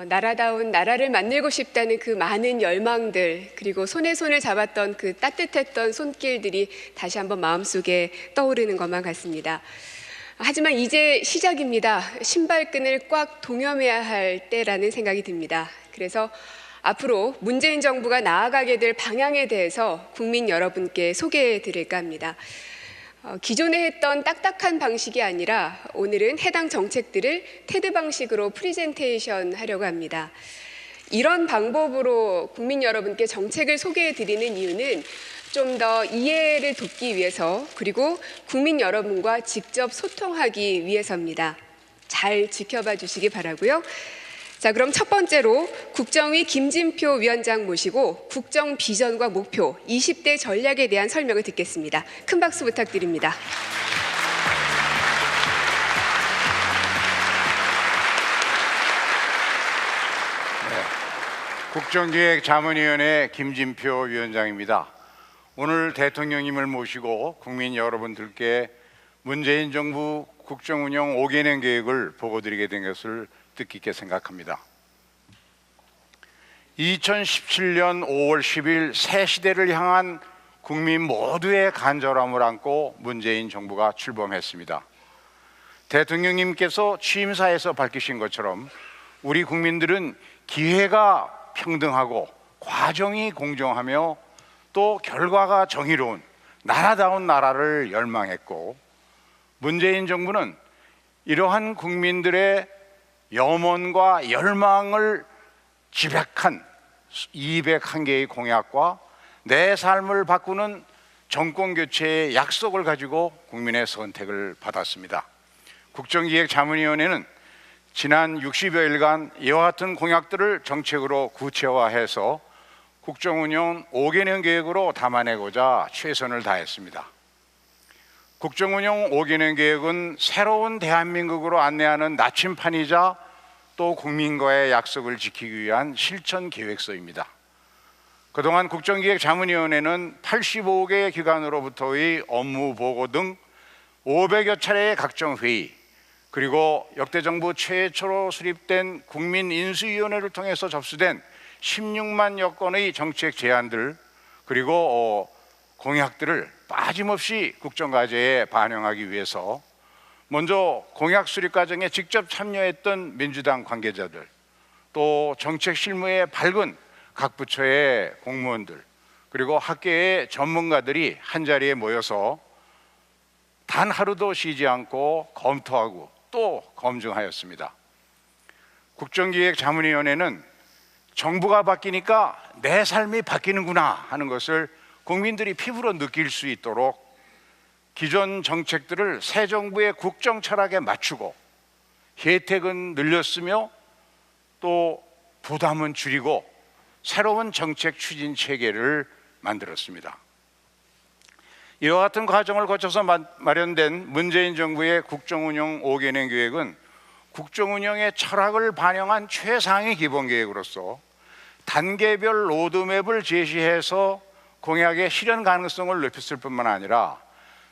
나라다운 나라를 만들고 싶다는 그 많은 열망들, 그리고 손에 손을 잡았던 그 따뜻했던 손길들이 다시 한번 마음속에 떠오르는 것만 같습니다. 하지만 이제 시작입니다. 신발끈을 꽉 동여매야 할 때라는 생각이 듭니다. 그래서 앞으로 문재인 정부가 나아가게 될 방향에 대해서 국민 여러분께 소개해 드릴까 합니다. 기존에 했던 딱딱한 방식이 아니라 오늘은 해당 정책들을 테드 방식으로 프리젠테이션 하려고 합니다. 이런 방법으로 국민 여러분께 정책을 소개해 드리는 이유는 좀 더 이해를 돕기 위해서, 그리고 국민 여러분과 직접 소통하기 위해서입니다. 잘 지켜봐 주시기 바라고요. 자, 그럼 첫 번째로 국정위 김진표 위원장 모시고 국정 비전과 목표, 20대 전략에 대한 설명을 듣겠습니다. 큰 박수 부탁드립니다. 국정기획자문위원회 김진표 위원장입니다. 오늘 대통령님을 모시고 국민 여러분들께 문재인 정부 국정운영 5개년 계획을 보고드리게 된 것을 뜻깊게 생각합니다. 2017년 5월 10일 새 시대를 향한 국민 모두의 간절함을 안고 문재인 정부가 출범했습니다. 대통령님께서 취임사에서 밝히신 것처럼 우리 국민들은 기회가 평등하고 과정이 공정하며 또 결과가 정의로운 나라다운 나라를 열망했고, 문재인 정부는 이러한 국민들의 염원과 열망을 지백한 201개의 공약과 내 삶을 바꾸는 정권교체의 약속을 가지고 국민의 선택을 받았습니다. 국정기획자문위원회는 지난 60여일간 이와 같은 공약들을 정책으로 구체화해서 국정운영 5개년 계획으로 담아내고자 최선을 다했습니다. 국정운영 5개년 계획은 새로운 대한민국으로 안내하는 나침판이자 또 국민과의 약속을 지키기 위한 실천 계획서입니다. 그동안 국정기획자문위원회는 85개 기관으로부터의 업무 보고 등 500여 차례의 각종 회의, 그리고 역대 정부 최초로 수립된 국민인수위원회를 통해서 접수된 16만여 건의 정책 제안들, 그리고 공약들을 빠짐없이 국정과제에 반영하기 위해서 먼저 공약 수립 과정에 직접 참여했던 민주당 관계자들, 또 정책 실무에 밝은 각 부처의 공무원들, 그리고 학계의 전문가들이 한자리에 모여서 단 하루도 쉬지 않고 검토하고 또 검증하였습니다. 국정기획자문위원회는 정부가 바뀌니까 내 삶이 바뀌는구나 하는 것을 국민들이 피부로 느낄 수 있도록 기존 정책들을 새 정부의 국정 철학에 맞추고 혜택은 늘렸으며 또 부담은 줄이고 새로운 정책 추진 체계를 만들었습니다. 이와 같은 과정을 거쳐서 마련된 문재인 정부의 국정운영 5개년 계획은 국정운영의 철학을 반영한 최상의 기본계획으로서 단계별 로드맵을 제시해서 공약의 실현 가능성을 높였을 뿐만 아니라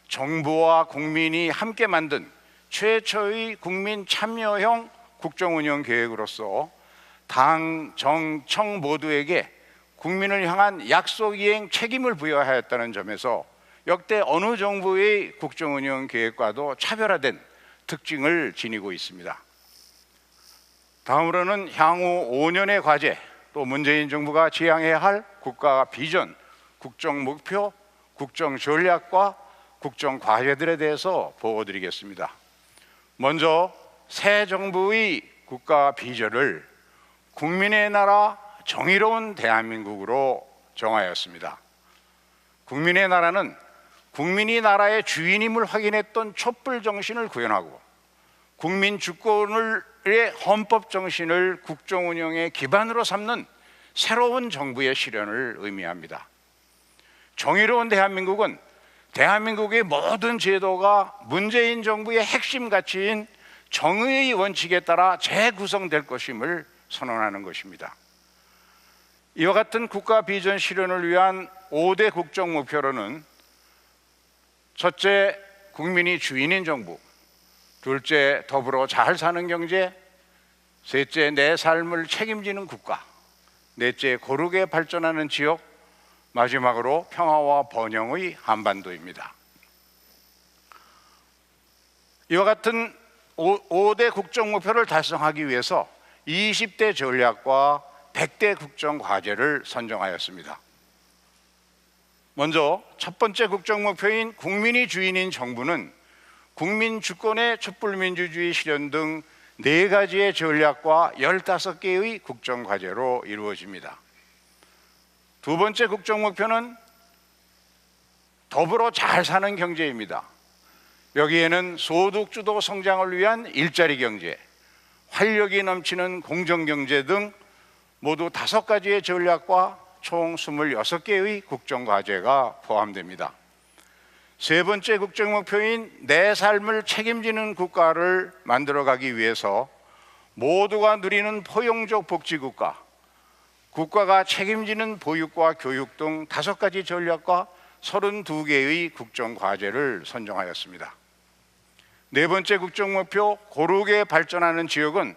정부와 국민이 함께 만든 최초의 국민 참여형 국정운영 계획으로서 당, 정, 청 모두에게 국민을 향한 약속 이행 책임을 부여하였다는 점에서 역대 어느 정부의 국정운영 계획과도 차별화된 특징을 지니고 있습니다. 다음으로는 향후 5년의 과제, 또 문재인 정부가 지향해야 할 국가 비전, 국정 목표, 국정 전략과 국정 과제들에 대해서 보고드리겠습니다. 먼저 새 정부의 국가 비전을 국민의 나라 정의로운 대한민국으로 정하였습니다. 국민의 나라는 국민이 나라의 주인임을 확인했던 촛불 정신을 구현하고 국민 주권의 헌법 정신을 국정 운영의 기반으로 삼는 새로운 정부의 실현을 의미합니다. 정의로운 대한민국은 대한민국의 모든 제도가 문재인 정부의 핵심 가치인 정의의 원칙에 따라 재구성될 것임을 선언하는 것입니다. 이와 같은 국가 비전 실현을 위한 5대 국정 목표로는 첫째, 국민이 주인인 정부; 둘째, 더불어 잘 사는 경제; 셋째, 내 삶을 책임지는 국가. 넷째, 고르게 발전하는 지역. 마지막으로 평화와 번영의 한반도입니다. 이와 같은 5대 국정 목표를 달성하기 위해서 20대 전략과 100대 국정 과제를 선정하였습니다. 먼저 첫 번째 국정 목표인 국민이 주인인 정부는 국민 주권의 촛불민주주의 실현 등 4가지의 전략과 15개의 국정 과제로 이루어집니다. 두 번째 국정 목표는 더불어 잘 사는 경제입니다. 여기에는 소득주도 성장을 위한 일자리 경제, 활력이 넘치는 공정경제 등 모두 5가지의 전략과 총 26개의 국정과제가 포함됩니다. 세 번째 국정 목표인 내 삶을 책임지는 국가를 만들어가기 위해서 모두가 누리는 포용적 복지국가, 국가가 책임지는 보육과 교육 등 5가지 전략과 32개의 국정과제를 선정하였습니다. 네 번째 국정 목표 고르게 발전하는 지역은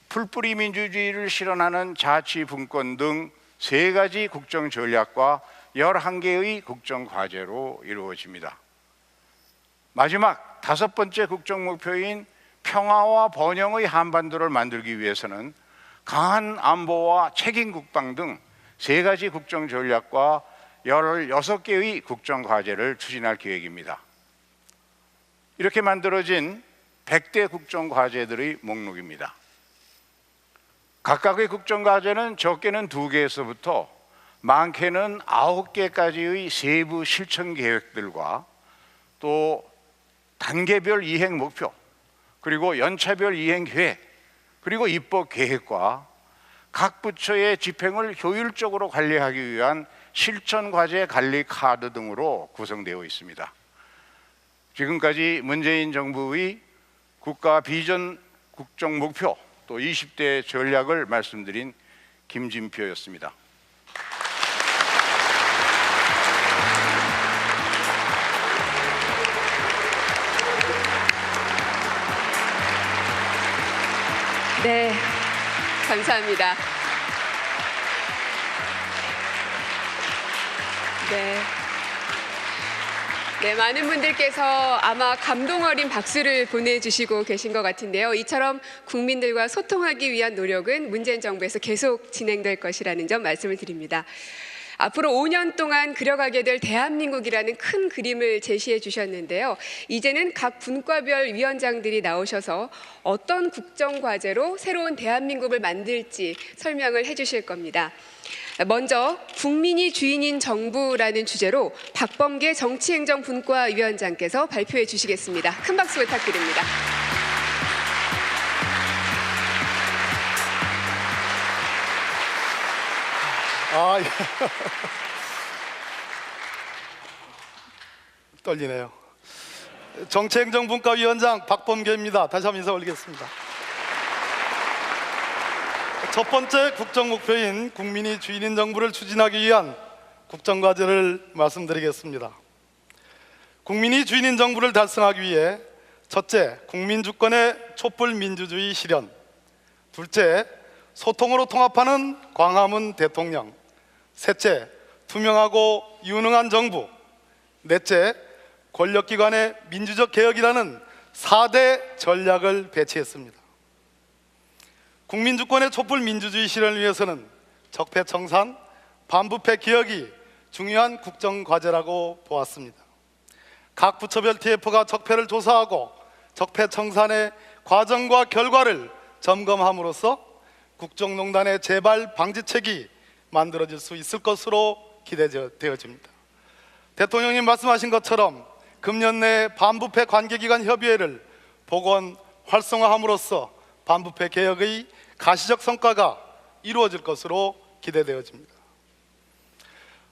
풀뿌리 민주주의를 실현하는 자치분권 등 3가지 국정 전략과 11개의 국정 과제로 이루어집니다. 마지막 5번째 국정 목표인 평화와 번영의 한반도를 만들기 위해서는 강한 안보와 책임 국방 등 3가지 국정 전략과 16개의 국정 과제를 추진할 계획입니다. 이렇게 만들어진 100대 국정 과제들의 목록입니다. 각각의 국정 과제는 적게는 2개에서부터 많게는 9개까지의 세부 실천 계획들과 또 단계별 이행 목표, 그리고 연차별 이행 계획, 그리고 입법 계획과 각 부처의 집행을 효율적으로 관리하기 위한 실천 과제 관리 카드 등으로 구성되어 있습니다. 지금까지 문재인 정부의 국가 비전 국정 목표 또 20대 전략을 말씀드린 김진표였습니다. 네, 감사합니다. 네, 많은 분들께서 아마 감동 어린 박수를 보내주시고 계신 것 같은데요. 이처럼 국민들과 소통하기 위한 노력은 문재인 정부에서 계속 진행될 것이라는 점 말씀을 드립니다. 앞으로 5년 동안 그려가게 될 대한민국이라는 큰 그림을 제시해 주셨는데요. 이제는 각 분과별 위원장들이 나오셔서 어떤 국정과제로 새로운 대한민국을 만들지 설명을 해 주실 겁니다. 먼저 국민이 주인인 정부라는 주제로 박범계 정치행정분과위원장께서 발표해 주시겠습니다. 큰 박수 부탁드립니다. 예. 떨리네요. 정치행정분과위원장 박범계입니다. 다시 한번 인사 올리겠습니다. 첫 번째 국정 목표인 국민이 주인인 정부를 추진하기 위한 국정과제를 말씀드리겠습니다. 국민이 주인인 정부를 달성하기 위해 첫째, 국민 주권의 촛불 민주주의 실현. 둘째, 소통으로 통합하는 광화문 대통령. 셋째, 투명하고 유능한 정부. 넷째, 권력기관의 민주적 개혁이라는 4대 전략을 배치했습니다. 국민주권의 촛불 민주주의 실현을 위해서는 적폐청산, 반부패 개혁이 중요한 국정과제라고 보았습니다. 각 부처별 TF가 적폐를 조사하고 적폐청산의 과정과 결과를 점검함으로써 국정농단의 재발 방지책이 만들어질 수 있을 것으로 기대되어집니다. 대통령님 말씀하신 것처럼 금년 내 반부패 관계기관 협의회를 복원 활성화함으로써 반부패 개혁의 가시적 성과가 이루어질 것으로 기대되어집니다.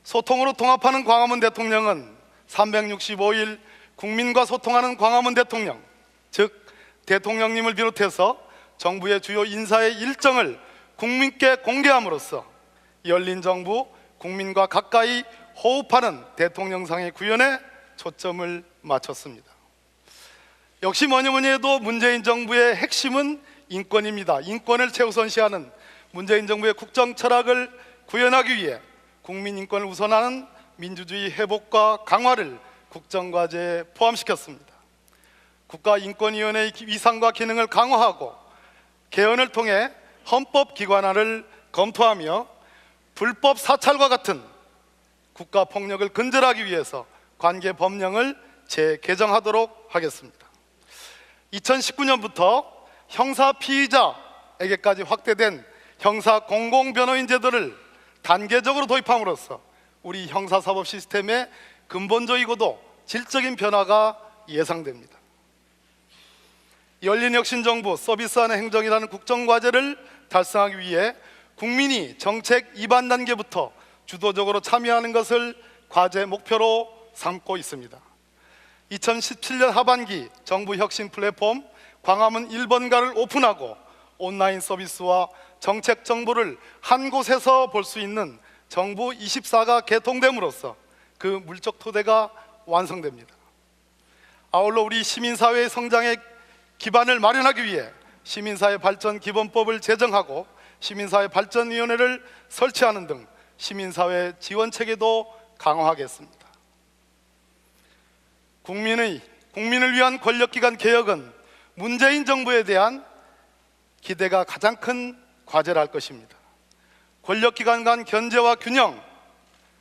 소통으로 통합하는 광화문 대통령은 365일 국민과 소통하는 광화문 대통령, 즉 대통령님을 비롯해서 정부의 주요 인사의 일정을 국민께 공개함으로써 열린 정부, 국민과 가까이 호흡하는 대통령상의 구현에 초점을 맞췄습니다. 역시 뭐니 해도 문재인 정부의 핵심은 인권입니다. 인권을 최우선시하는 문재인 정부의 국정 철학을 구현하기 위해 국민 인권을 우선하는 민주주의 회복과 강화를 국정과제에 포함시켰습니다. 국가인권위원회의 위상과 기능을 강화하고 개헌을 통해 헌법기관화를 검토하며 불법 사찰과 같은 국가폭력을 근절하기 위해서 관계 법령을 재개정하도록 하겠습니다. 2019년부터 형사 피의자에게까지 확대된 형사 공공변호인 제도를 단계적으로 도입함으로써 우리 형사사법 시스템의 근본적이고도 질적인 변화가 예상됩니다. 열린혁신정부 서비스하는 행정이라는 국정과제를 달성하기 위해 국민이 정책 입안 단계부터 주도적으로 참여하는 것을 과제 목표로 삼고 있습니다. 2017년 하반기 정부 혁신 플랫폼 광화문 1번가를 오픈하고 온라인 서비스와 정책 정보를 한 곳에서 볼 수 있는 정부 24가 개통됨으로써 그 물적 토대가 완성됩니다. 아울러 우리 시민사회의 성장에 기반을 마련하기 위해 시민사회 발전 기본법을 제정하고 시민사회 발전위원회를 설치하는 등 시민사회 지원 체계도 강화하겠습니다. 국민을 위한 권력기관 개혁은 문재인 정부에 대한 기대가 가장 큰 과제라 할 것입니다. 권력기관 간 견제와 균형,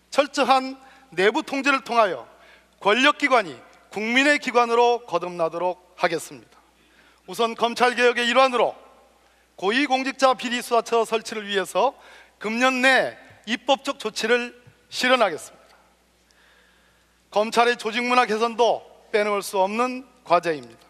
철저한 내부 통제를 통하여 권력기관이 국민의 기관으로 거듭나도록 하겠습니다. 우선 검찰개혁의 일환으로 고위공직자 비리수사처 설치를 위해서 금년 내 입법적 조치를 실현하겠습니다. 검찰의 조직문화 개선도 빼놓을 수 없는 과제입니다.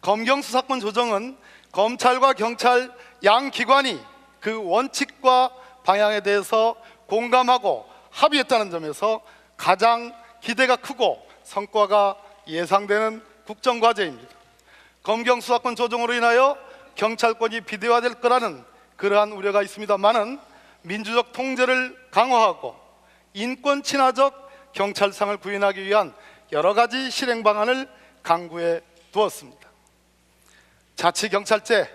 검경수사권 조정은 검찰과 경찰 양 기관이 그 원칙과 방향에 대해서 공감하고 합의했다는 점에서 가장 기대가 크고 성과가 예상되는 국정과제입니다. 검경수사권 조정으로 인하여 경찰권이 비대화될 거라는 그러한 우려가 있습니다만은 민주적 통제를 강화하고 인권 친화적 경찰상을 구현하기 위한 여러 가지 실행 방안을 강구해 두었습니다. 자치경찰제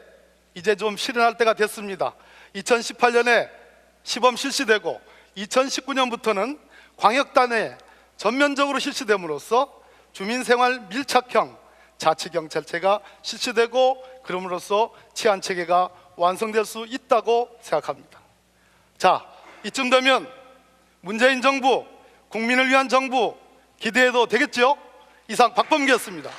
이제 좀 실현할 때가 됐습니다. 2018년에 시범 실시되고 2019년부터는 광역단에 전면적으로 실시됨으로써 주민생활 밀착형 자치경찰제가 실시되고 그럼으로써 치안체계가 완성될 수 있다고 생각합니다. 자, 이쯤 되면 문재인 정부, 국민을 위한 정부 기대해도 되겠죠? 이상 박범계였습니다.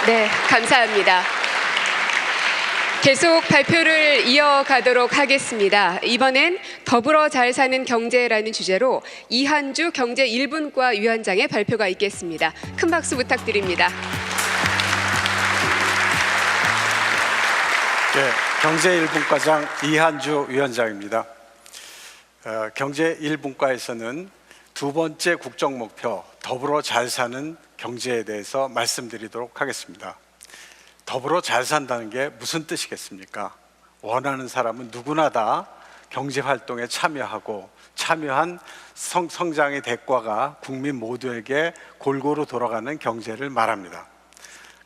네, 감사합니다. 계속 발표를 이어가도록 하겠습니다. 이번엔 더불어 잘 사는 경제라는 주제로 이한주 경제 1분과 위원장의 발표가 있겠습니다. 큰 박수 부탁드립니다. 네, 경제 1분과장 이한주 위원장입니다. 경제 1분과에서는 두 번째 국정 목표 더불어 잘 사는 경제에 대해서 말씀드리도록 하겠습니다. 더불어 잘 산다는 게 무슨 뜻이겠습니까? 원하는 사람은 누구나 다 경제활동에 참여하고 참여한 성장의 대가가 국민 모두에게 골고루 돌아가는 경제를 말합니다.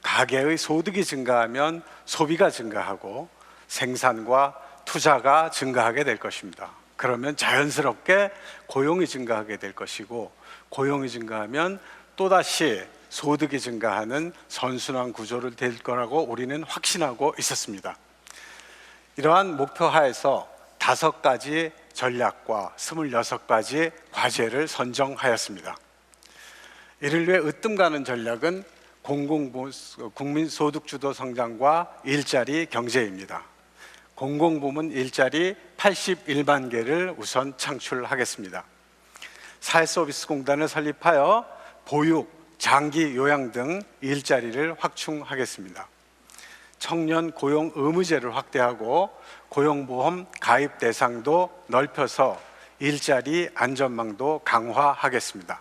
가계의 소득이 증가하면 소비가 증가하고 생산과 투자가 증가하게 될 것입니다. 그러면 자연스럽게 고용이 증가하게 될 것이고 고용이 증가하면 또다시 소득이 증가하는 선순환 구조를 될 거라고 우리는 확신하고 있었습니다. 이러한 목표 하에서 5가지 전략과 26가지 과제를 선정하였습니다. 이를 위해 으뜸 가는 전략은 국민소득주도 성장과 일자리 경제입니다. 공공부문 일자리 81만 개를 우선 창출하겠습니다. 사회서비스공단을 설립하여 보육, 장기 요양 등 일자리를 확충하겠습니다. 청년 고용 의무제를 확대하고 고용보험 가입 대상도 넓혀서 일자리 안전망도 강화하겠습니다.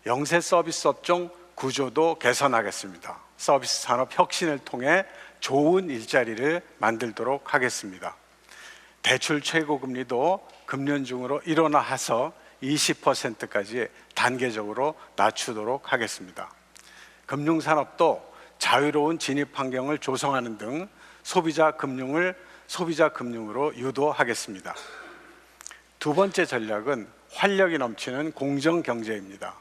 영세 서비스 업종 구조도 개선하겠습니다. 서비스 산업 혁신을 통해 좋은 일자리를 만들도록 하겠습니다. 대출 최고금리도 금년중으로 일원화해서 20%까지 단계적으로 낮추도록 하겠습니다. 금융산업도 자유로운 진입 환경을 조성하는 등 소비자 금융으로 유도하겠습니다. 두 번째 전략은 활력이 넘치는 공정경제입니다.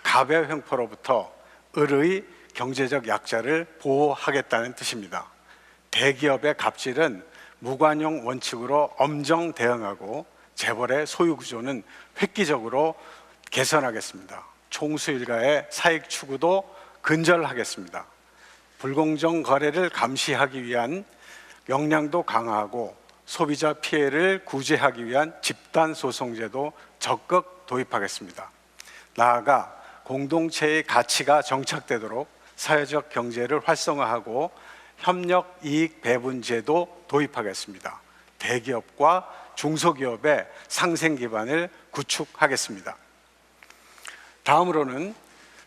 갑의 횡포로부터 을의 경제적 약자를 보호하겠다는 뜻입니다. 대기업의 갑질은 무관용 원칙으로 엄정 대응하고 재벌의 소유 구조는 획기적으로 개선하겠습니다. 총수 일가의 사익 추구도 근절하겠습니다. 불공정 거래를 감시하기 위한 역량도 강화하고 소비자 피해를 구제하기 위한 집단 소송제도 적극 도입하겠습니다. 나아가 공동체의 가치가 정착되도록 사회적 경제를 활성화하고 협력 이익 배분 제도 도입하겠습니다. 대기업과 중소기업의 상생 기반을 구축하겠습니다. 다음으로는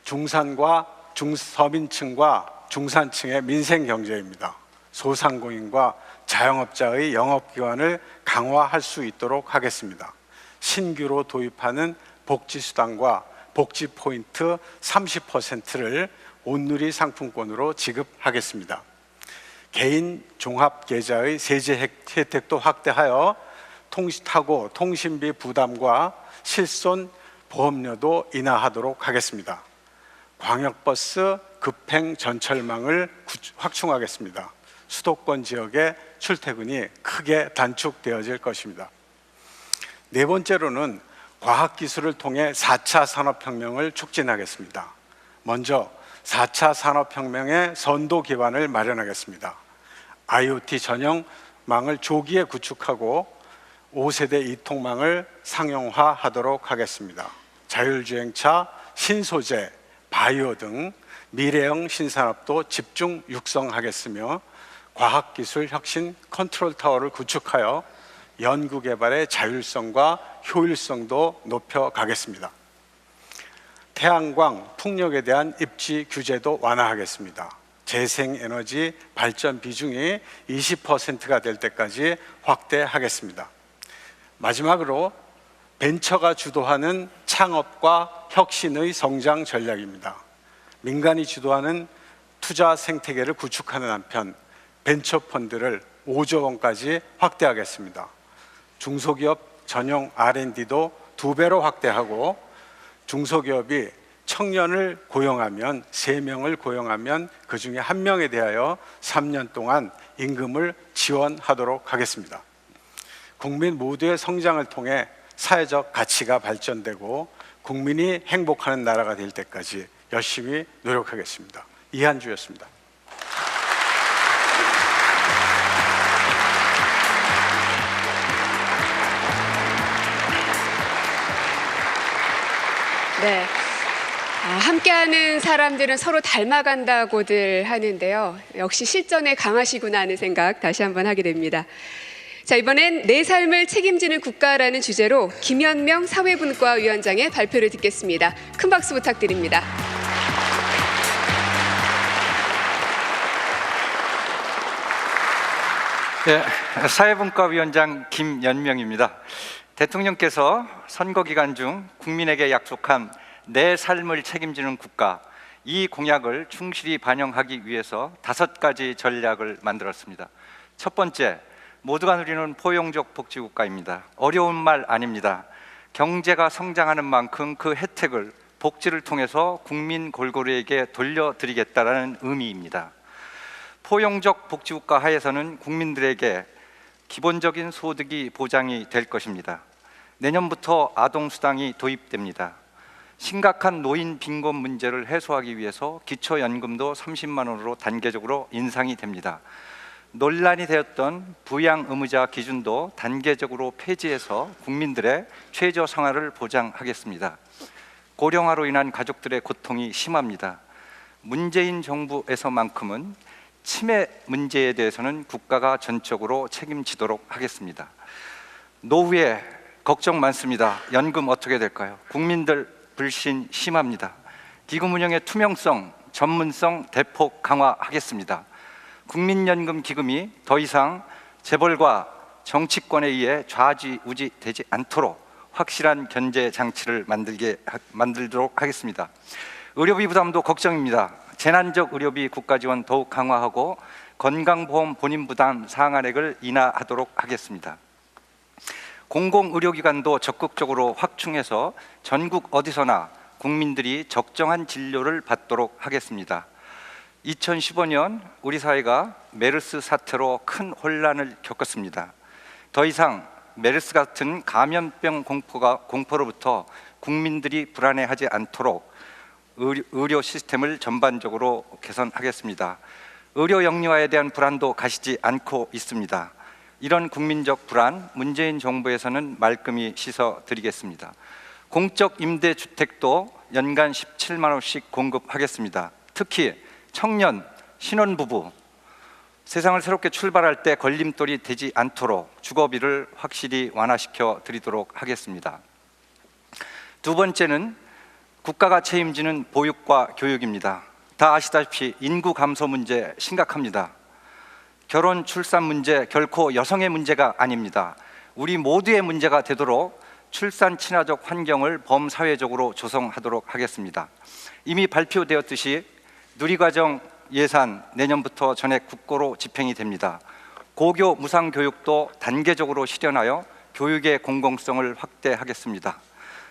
중산과 중서민층과 중산층의 민생 경제입니다. 소상공인과 자영업자의 영업기관을 강화할 수 있도록 하겠습니다. 신규로 도입하는 복지수당과 복지포인트 30%를 온누리 상품권으로 지급하겠습니다. 개인 종합계좌의 세제 혜택도 확대하여 타고 통신비 부담과 실손 보험료도 인하하도록 하겠습니다. 광역버스 급행 전철망을 확충하겠습니다. 수도권 지역의 출퇴근이 크게 단축되어질 것입니다. 네 번째로는 과학기술을 통해 4차 산업혁명을 촉진하겠습니다. 먼저 4차 산업혁명의 선도 기반을 마련하겠습니다. IoT 전용망을 조기에 구축하고 5세대 이통망을 상용화하도록 하겠습니다. 자율주행차, 신소재, 바이오 등 미래형 신산업도 집중 육성하겠으며 과학기술 혁신 컨트롤타워를 구축하여 연구개발의 자율성과 효율성도 높여가겠습니다. 태양광, 풍력에 대한 입지 규제도 완화하겠습니다. 재생에너지 발전 비중이 20%가 될 때까지 확대하겠습니다. 마지막으로 벤처가 주도하는 창업과 혁신의 성장 전략입니다. 민간이 주도하는 투자 생태계를 구축하는 한편 벤처 펀드를 5조 원까지 확대하겠습니다. 중소기업 전용 R&D도 2배로 확대하고 중소기업이 청년을 고용하면 3명을 고용하면 그중에 1명에 대하여 3년 동안 임금을 지원하도록 하겠습니다. 국민 모두의 성장을 통해 사회적 가치가 발전되고 국민이 행복하는 나라가 될 때까지 열심히 노력하겠습니다. 이한주였습니다. 네. 함께하는 사람들은 서로 닮아간다고들 하는데요. 역시 실전에 강하시구나 하는 생각 다시 한번 하게 됩니다. 자, 이번엔 내 삶을 책임지는 국가라는 주제로 김현명 사회분과 위원장의 발표를 듣겠습니다. 큰 박수 부탁드립니다. 네, 사회분과위원장 김연명입니다. 대통령께서 선거 기간 중 국민에게 약속한 내 삶을 책임지는 국가, 이 공약을 충실히 반영하기 위해서 5가지 전략을 만들었습니다. 첫 번째, 모두가 누리는 포용적 복지국가입니다. 어려운 말 아닙니다. 경제가 성장하는 만큼 그 혜택을 복지를 통해서 국민 골고루에게 돌려드리겠다는 의미입니다. 포용적 복지국가 하에서는 국민들에게 기본적인 소득이 보장이 될 것입니다. 내년부터 아동수당이 도입됩니다. 심각한 노인 빈곤 문제를 해소하기 위해서 기초연금도 30만 원으로 단계적으로 인상이 됩니다. 논란이 되었던 부양 의무자 기준도 단계적으로 폐지해서 국민들의 최저 생활을 보장하겠습니다. 고령화로 인한 가족들의 고통이 심합니다. 문재인 정부에서만큼은 치매 문제에 대해서는 국가가 전적으로 책임지도록 하겠습니다. 노후에 걱정 많습니다. 연금 어떻게 될까요? 국민들 불신 심합니다. 기금 운영의 투명성, 전문성 대폭 강화하겠습니다. 국민연금 기금이 더 이상 재벌과 정치권에 의해 좌지우지되지 않도록 확실한 견제 장치를 만들도록 하겠습니다. 의료비 부담도 걱정입니다. 재난적 의료비 국가 지원 더욱 강화하고 건강보험 본인 부담 상한액을 인하하도록 하겠습니다. 공공의료기관도 적극적으로 확충해서 전국 어디서나 국민들이 적정한 진료를 받도록 하겠습니다. 2015년 우리 사회가 메르스 사태로 큰 혼란을 겪었습니다. 더 이상 메르스 같은 감염병 공포로부터 국민들이 불안해하지 않도록 의료 시스템을 전반적으로 개선하겠습니다. 의료 영리화에 대한 불안도 가시지 않고 있습니다. 이런 국민적 불안, 문재인 정부에서는 말끔히 씻어드리겠습니다. 공적 임대주택도 연간 17만 원씩 공급하겠습니다. 특히 청년, 신혼부부, 세상을 새롭게 출발할 때 걸림돌이 되지 않도록 주거비를 확실히 완화시켜 드리도록 하겠습니다. 두 번째는 국가가 책임지는 보육과 교육입니다. 다 아시다시피 인구 감소 문제 심각합니다. 결혼, 출산 문제 결코 여성의 문제가 아닙니다. 우리 모두의 문제가 되도록 출산 친화적 환경을 범사회적으로 조성하도록 하겠습니다. 이미 발표되었듯이 누리과정 예산 내년부터 전액 국고로 집행이 됩니다. 고교 무상 교육도 단계적으로 실현하여 교육의 공공성을 확대하겠습니다.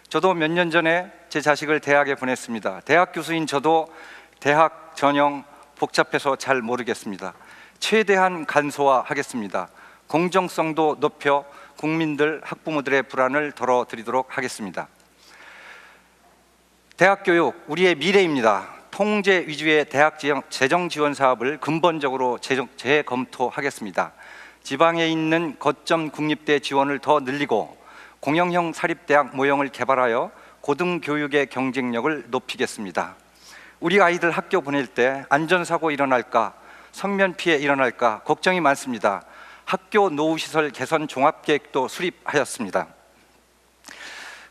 저도 몇 년 전에 제 자식을 대학에 보냈습니다. 대학 교수인 저도 대학 전형 복잡해서 잘 모르겠습니다. 최대한 간소화하겠습니다. 공정성도 높여 국민들, 학부모들의 불안을 덜어드리도록 하겠습니다. 대학 교육, 우리의 미래입니다. 통제 위주의 대학 재정 지원 사업을 근본적으로 재검토하겠습니다. 지방에 있는 거점 국립대 지원을 더 늘리고 공영형 사립대학 모형을 개발하여 고등교육의 경쟁력을 높이겠습니다. 우리 아이들 학교 보낼 때 안전사고 일어날까, 성면 피해 일어날까 걱정이 많습니다. 학교 노후시설 개선 종합계획도 수립하였습니다.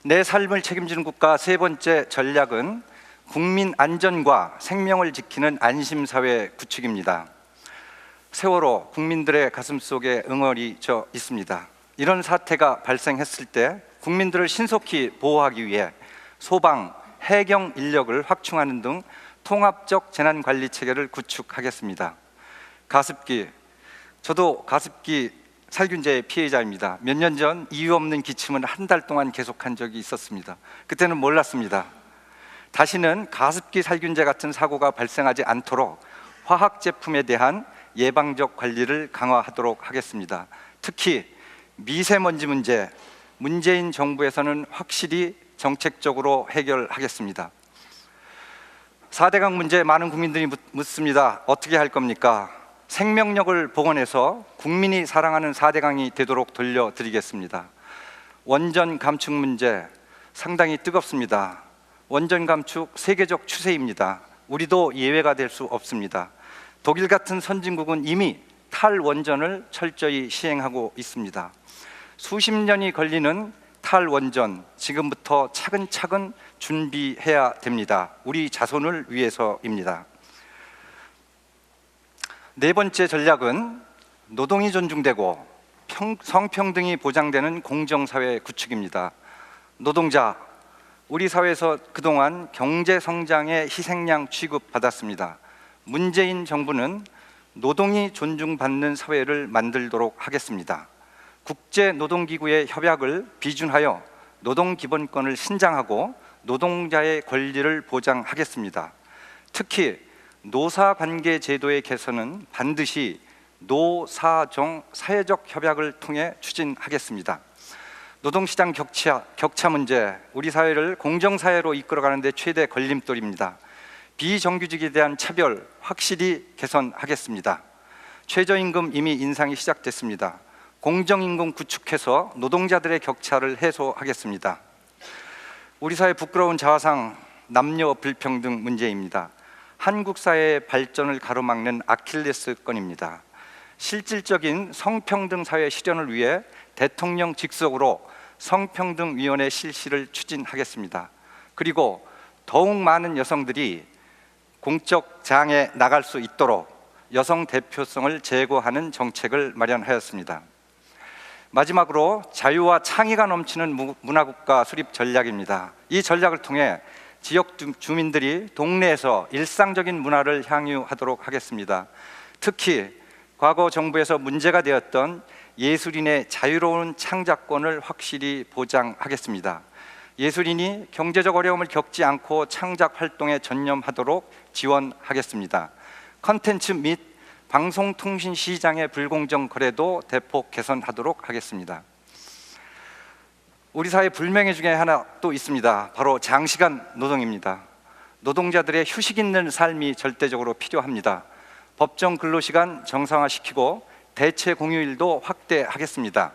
내 삶을 책임지는 국가 세 번째 전략은 국민 안전과 생명을 지키는 안심사회 구축입니다. 세월호 국민들의 가슴속에 응어리져 있습니다. 이런 사태가 발생했을 때 국민들을 신속히 보호하기 위해 소방, 해경 인력을 확충하는 등 통합적 재난관리 체계를 구축하겠습니다. 가습기, 저도 가습기 살균제 피해자입니다. 몇 년 전 이유 없는 기침은 한 달 동안 계속한 적이 있었습니다. 그때는 몰랐습니다. 다시는 가습기 살균제 같은 사고가 발생하지 않도록 화학 제품에 대한 예방적 관리를 강화하도록 하겠습니다. 특히 미세먼지 문제, 문재인 정부에서는 확실히 정책적으로 해결하겠습니다. 4대강 문제 많은 국민들이 묻습니다. 어떻게 할 겁니까? 생명력을 복원해서 국민이 사랑하는 4대강이 되도록 돌려드리겠습니다. 원전 감축 문제 상당히 뜨겁습니다. 원전 감축 세계적 추세입니다. 우리도 예외가 될 수 없습니다. 독일 같은 선진국은 이미 탈원전을 철저히 시행하고 있습니다. 수십 년이 걸리는 탈원전 지금부터 차근차근 준비해야 됩니다. 우리 자손을 위해서입니다. 네 번째 전략은 노동이 존중되고 성평등이 보장되는 공정사회 구축입니다. 노동자, 우리 사회에서 그동안 경제성장의 희생양 취급받았습니다. 문재인 정부는 노동이 존중받는 사회를 만들도록 하겠습니다. 국제노동기구의 협약을 비준하여 노동기본권을 신장하고 노동자의 권리를 보장하겠습니다. 특히 노사관계 제도의 개선은 반드시 노사정 사회적 협약을 통해 추진하겠습니다. 노동시장 격차 문제, 우리 사회를 공정사회로 이끌어가는 데 최대 걸림돌입니다. 비정규직에 대한 차별 확실히 개선하겠습니다. 최저임금 이미 인상이 시작됐습니다. 공정임금 구축해서 노동자들의 격차를 해소하겠습니다. 우리 사회 부끄러운 자화상 남녀 불평등 문제입니다. 한국 사회의 발전을 가로막는 아킬레스건입니다. 실질적인 성평등 사회 실현을 위해 대통령 직속으로 성평등위원회 실시를 추진하겠습니다. 그리고 더욱 많은 여성들이 공적장에 나갈 수 있도록 여성 대표성을 제고하는 정책을 마련하였습니다. 마지막으로 자유와 창의가 넘치는 문화국가 수립 전략입니다. 이 전략을 통해 지역 주민들이 동네에서 일상적인 문화를 향유하도록 하겠습니다. 특히 과거 정부에서 문제가 되었던 예술인의 자유로운 창작권을 확실히 보장하겠습니다. 예술인이 경제적 어려움을 겪지 않고 창작 활동에 전념하도록 지원하겠습니다. 컨텐츠 및 방송통신 시장의 불공정 거래도 대폭 개선하도록 하겠습니다. 우리 사회 불명예 중에 하나 또 있습니다. 바로 장시간 노동입니다. 노동자들의 휴식 있는 삶이 절대적으로 필요합니다. 법정 근로시간 정상화시키고 대체 공휴일도 확대하겠습니다.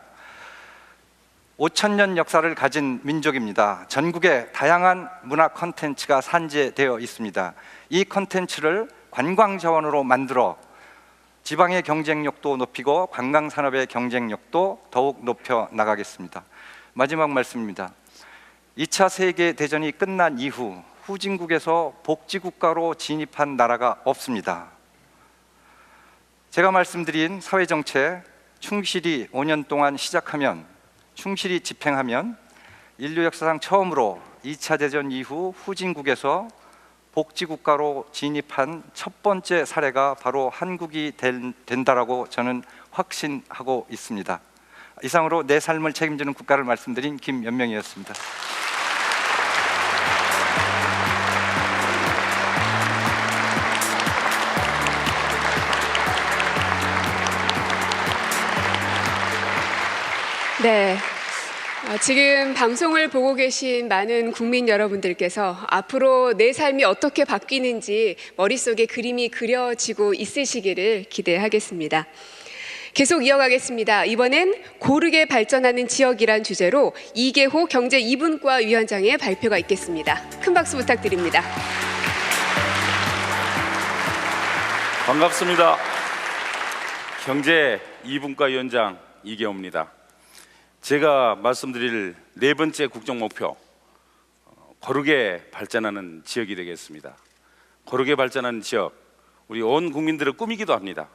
5,000년 역사를 가진 민족입니다. 전국에 다양한 문화 콘텐츠가 산재되어 있습니다. 이 콘텐츠를 관광 자원으로 만들어 지방의 경쟁력도 높이고 관광 산업의 경쟁력도 더욱 높여 나가겠습니다. 마지막 말씀입니다. 2차 세계 대전이 끝난 이후 후진국에서 복지국가로 진입한 나라가 없습니다. 제가 말씀드린 사회정책 충실히 5년 동안 시작하면, 충실히 집행하면 인류 역사상 처음으로 2차 대전 이후 후진국에서 복지국가로 진입한 첫 번째 사례가 바로 한국이 된다라고 저는 확신하고 있습니다. 이상으로 내 삶을 책임지는 국가를 말씀드린 김연명이었습니다. 네. 지금 방송을 보고 계신 많은 국민 여러분들께서 앞으로 내 삶이 어떻게 바뀌는지 머릿속에 그림이 그려지고 있으시기를 기대하겠습니다. 계속 이어가겠습니다. 이번엔 고르게 발전하는 지역이란 주제로 이계호 경제 2분과 위원장의 발표가 있겠습니다. 큰 박수 부탁드립니다. 반갑습니다. 경제 2분과 위원장 이계호입니다. 제가 말씀드릴 네 번째 국정 목표, 고르게 발전하는 지역이 되겠습니다. 고르게 발전하는 지역, 우리 온 국민들의 꿈이기도 합니다.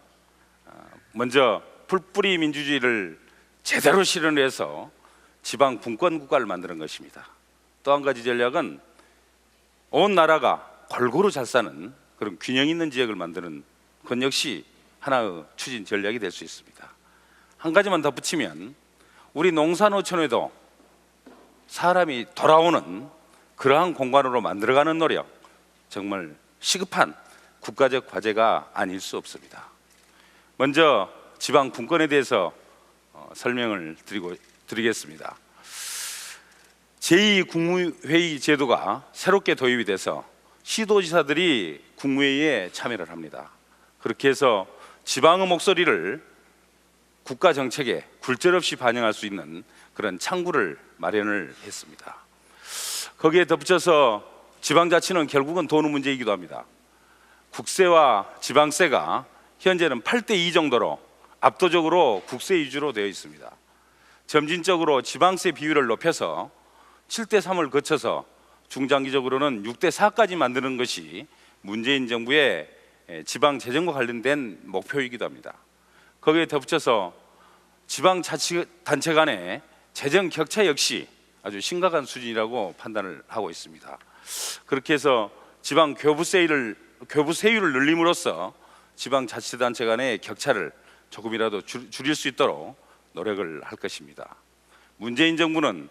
먼저 풀뿌리 민주주의를 제대로 실현해서 지방 분권 국가를 만드는 것입니다. 또 한 가지 전략은 온 나라가 골고루 잘 사는 그런 균형 있는 지역을 만드는 것 역시 하나의 추진 전략이 될 수 있습니다. 한 가지만 덧붙이면 우리 농산어촌에도 사람이 돌아오는 그러한 공간으로 만들어가는 노력, 정말 시급한 국가적 과제가 아닐 수 없습니다. 먼저 지방 분권에 대해서 설명을 드리겠습니다. 제2국무회의 제도가 새롭게 도입이 돼서 시도지사들이 국무회의에 참여를 합니다. 그렇게 해서 지방의 목소리를 국가 정책에 굴절없이 반영할 수 있는 그런 창구를 마련을 했습니다. 거기에 덧붙여서 지방자치는 결국은 돈의 문제이기도 합니다. 국세와 지방세가 현재는 8대2 정도로 압도적으로 국세 위주로 되어 있습니다. 점진적으로 지방세 비율을 높여서 7대3을 거쳐서 중장기적으로는 6대4까지 만드는 것이 문재인 정부의 지방재정과 관련된 목표이기도 합니다. 거기에 덧붙여서 지방자치단체 간의 재정 격차 역시 아주 심각한 수준이라고 판단을 하고 있습니다. 그렇게 해서 지방 교부세율을 늘림으로써 지방자치단체 간의 격차를 조금이라도 줄일 수 있도록 노력을 할 것입니다. 문재인 정부는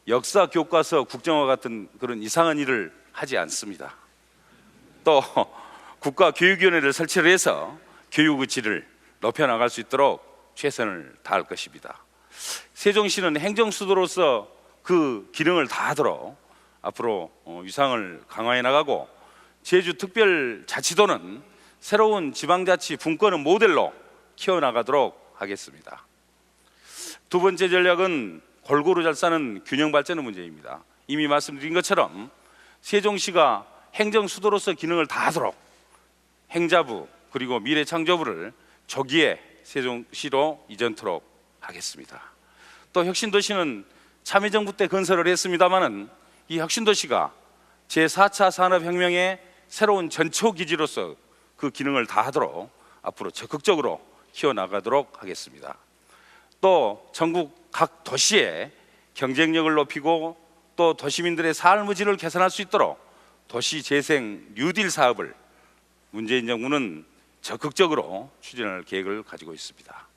역사 교과서 국정화 같은 그런 이상한 일을 하지 않습니다. 또 국가교육위원회를 설치를 해서 교육의 질을 높여나갈 수 있도록 최선을 다할 것입니다. 세종시는 행정수도로서 그 기능을 다하도록 앞으로 위상을 강화해 나가고, 제주특별자치도는 새로운 지방자치 분권의 모델로 키워나가도록 하겠습니다. 두 번째 전략은 골고루 잘 사는 균형 발전의 문제입니다. 이미 말씀드린 것처럼 세종시가 행정수도로서 기능을 다하도록 행자부 그리고 미래창조부를 조기에 세종시로 이전토록 하겠습니다. 또 혁신도시는 참여정부 때 건설을 했습니다마는 이 혁신도시가 제4차 산업혁명의 새로운 전초기지로서 그 기능을 다하도록 앞으로 적극적으로 키워나가도록 하겠습니다. 또 전국 각 도시의 경쟁력을 높이고 또 도시민들의 삶의 질을 개선할 수 있도록 도시재생 뉴딜 사업을 문재인 정부는 적극적으로 추진할 계획을 가지고 있습니다.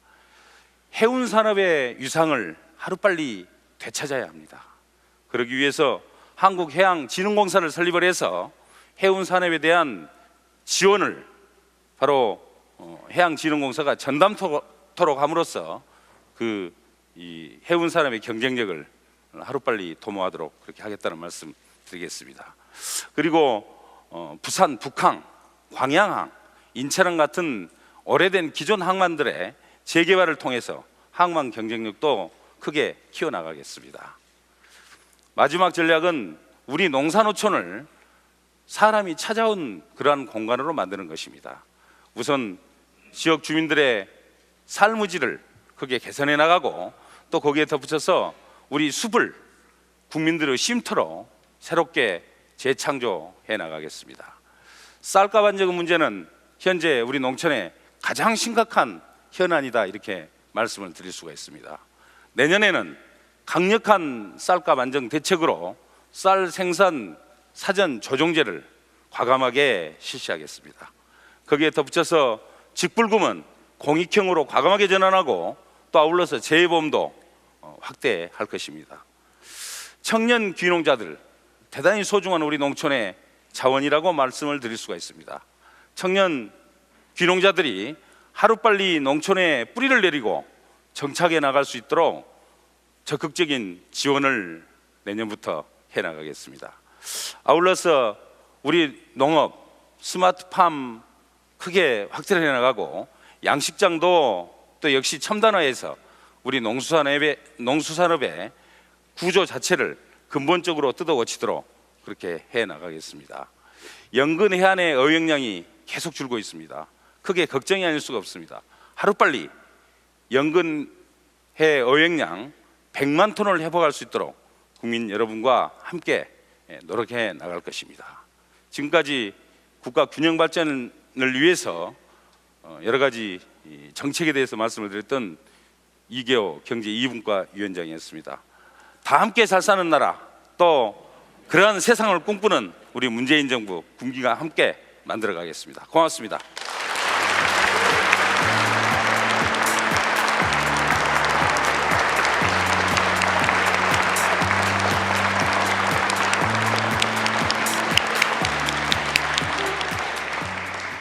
해운 산업의 유상을 하루빨리 되찾아야 합니다. 그러기 위해서 한국해양진흥공사를 설립을 해서 해운 산업에 대한 지원을 바로 해양진흥공사가 전담토록 함으로써 이 해운 산업의 경쟁력을 하루빨리 도모하도록 그렇게 하겠다는 말씀 드리겠습니다. 그리고 부산, 북항, 광양항, 인천항 같은 오래된 기존 항만들의 재개발을 통해서 항만 경쟁력도 크게 키워나가겠습니다. 마지막 전략은 우리 농산어촌을 사람이 찾아온 그러한 공간으로 만드는 것입니다. 우선 지역 주민들의 삶의 질을 크게 개선해 나가고 또 거기에 덧붙여서 우리 숲을 국민들의 쉼터로 새롭게 재창조해 나가겠습니다. 쌀값 안정 문제는 현재 우리 농촌의 가장 심각한 현안이다 이렇게 말씀을 드릴 수가 있습니다. 내년에는 강력한 쌀값 안정 대책으로 쌀 생산 사전 조정제를 과감하게 실시하겠습니다. 거기에 덧붙여서 직불금은 공익형으로 과감하게 전환하고 또 아울러서 재보험도 확대할 것입니다. 청년 귀농자들 대단히 소중한 우리 농촌의 자원이라고 말씀을 드릴 수가 있습니다. 청년 귀농자들이 하루빨리 농촌에 뿌리를 내리고 정착해 나갈 수 있도록 적극적인 지원을 내년부터 해나가겠습니다. 아울러서 우리 농업, 스마트팜 크게 확대를 해나가고 양식장도 또 역시 첨단화해서 우리 농수산업의 구조 자체를 근본적으로 뜯어고치도록 그렇게 해나가겠습니다. 연근 해안의 어획량이 계속 줄고 있습니다. 크게 걱정이 아닐 수가 없습니다. 하루빨리 연근 해 어획량 100만 톤을 회복할 수 있도록 국민 여러분과 함께 노력해 나갈 것입니다. 지금까지 국가 균형 발전을 위해서 여러 가지 정책에 대해서 말씀을 드렸던 이계호 경제 2분과 위원장이었습니다. 다 함께 잘 사는 나라, 또 그러한 세상을 꿈꾸는 우리 문재인 정부 군기가 함께 만들어 가겠습니다. 고맙습니다.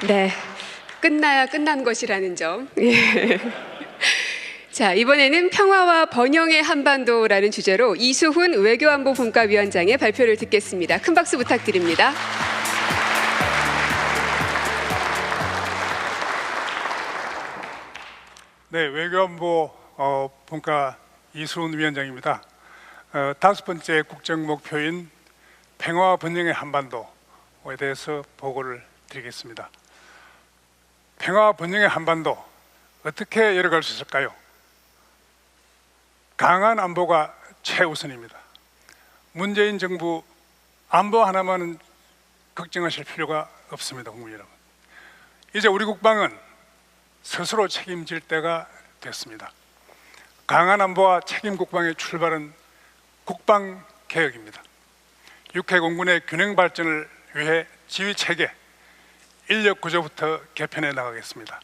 네, 끝나야 끝난 것이라는 점. 예. 자, 이번에는 평화와 번영의 한반도라는 주제로 이수훈 외교안보분과위원장의 발표를 듣겠습니다. 큰 박수 부탁드립니다. 네, 외교안보 분과 이수훈 위원장입니다. 5번째 국정 목표인 평화와 번영의 한반도에 대해서 보고를 드리겠습니다. 평화와 번영의 한반도 어떻게 열어갈 수 있을까요? 강한 안보가 최우선입니다. 문재인 정부 안보 하나만은 걱정하실 필요가 없습니다, 국민 여러분. 이제 우리 국방은 스스로 책임질 때가 됐습니다. 강한 안보와 책임 국방의 출발은 국방 개혁입니다. 육해 공군의 균형 발전을 위해 지휘 체계, 인력 구조부터 개편해 나가겠습니다.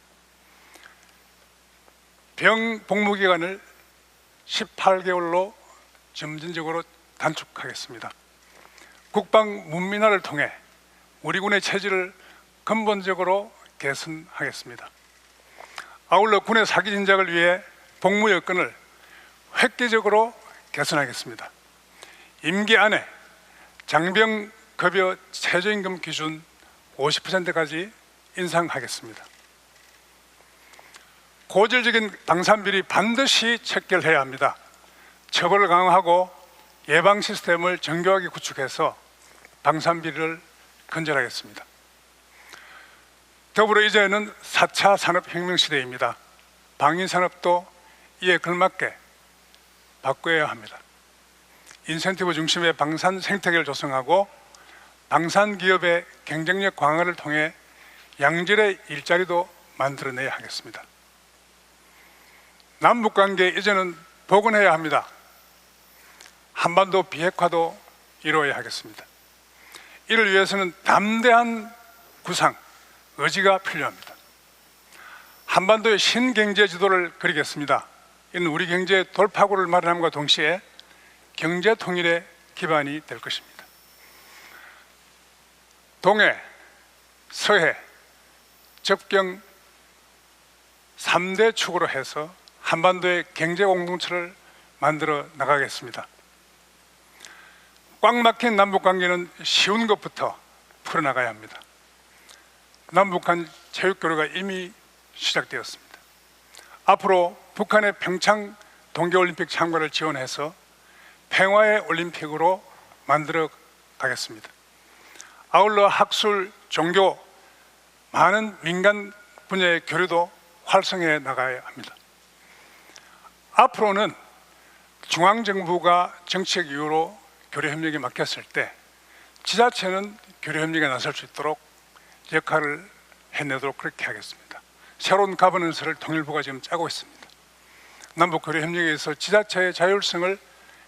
병 복무 기간을 18개월로 점진적으로 단축하겠습니다. 국방 문민화를 통해 우리 군의 체질을 근본적으로 개선하겠습니다. 아울러 군의 사기 진작을 위해 복무 여건을 획기적으로 개선하겠습니다. 임기 안에 장병 급여 최저임금 기준 50%까지 인상하겠습니다. 고질적인 방산비리 반드시 척결해야 합니다. 처벌을 강화하고 예방 시스템을 정교하게 구축해서 방산비리를 근절하겠습니다. 더불어 이제는 4차 산업혁명 시대입니다. 방위산업도 이에 걸맞게 바꿔야 합니다. 인센티브 중심의 방산 생태계를 조성하고 방산 기업의 경쟁력 강화를 통해 양질의 일자리도 만들어내야 하겠습니다. 남북 관계 이제는 복원해야 합니다. 한반도 비핵화도 이루어야 하겠습니다. 이를 위해서는 담대한 구상, 의지가 필요합니다. 한반도의 신경제 지도를 그리겠습니다. 이는 우리 경제의 돌파구를 마련함과 동시에 경제 통일의 기반이 될 것입니다. 동해, 서해, 접경 3대 축으로 해서 한반도의 경제 공동체를 만들어 나가겠습니다. 꽉 막힌 남북 관계는 쉬운 것부터 풀어나가야 합니다. 남북 간 체육 교류가 이미 시작되었습니다. 앞으로 북한의 평창 동계올림픽 참가를 지원해서 평화의 올림픽으로 만들어 가겠습니다. 아울러 학술, 종교, 많은 민간 분야의 교류도 활성해 나가야 합니다. 앞으로는 중앙정부가 정책 이유로 교류협력에 맡겼을 때 지자체는 교류협력에 나설 수 있도록 역할을 해내도록 그렇게 하겠습니다. 새로운 가버넌스를 통일부가 지금 짜고 있습니다. 남북 교류협력에서 지자체의 자율성을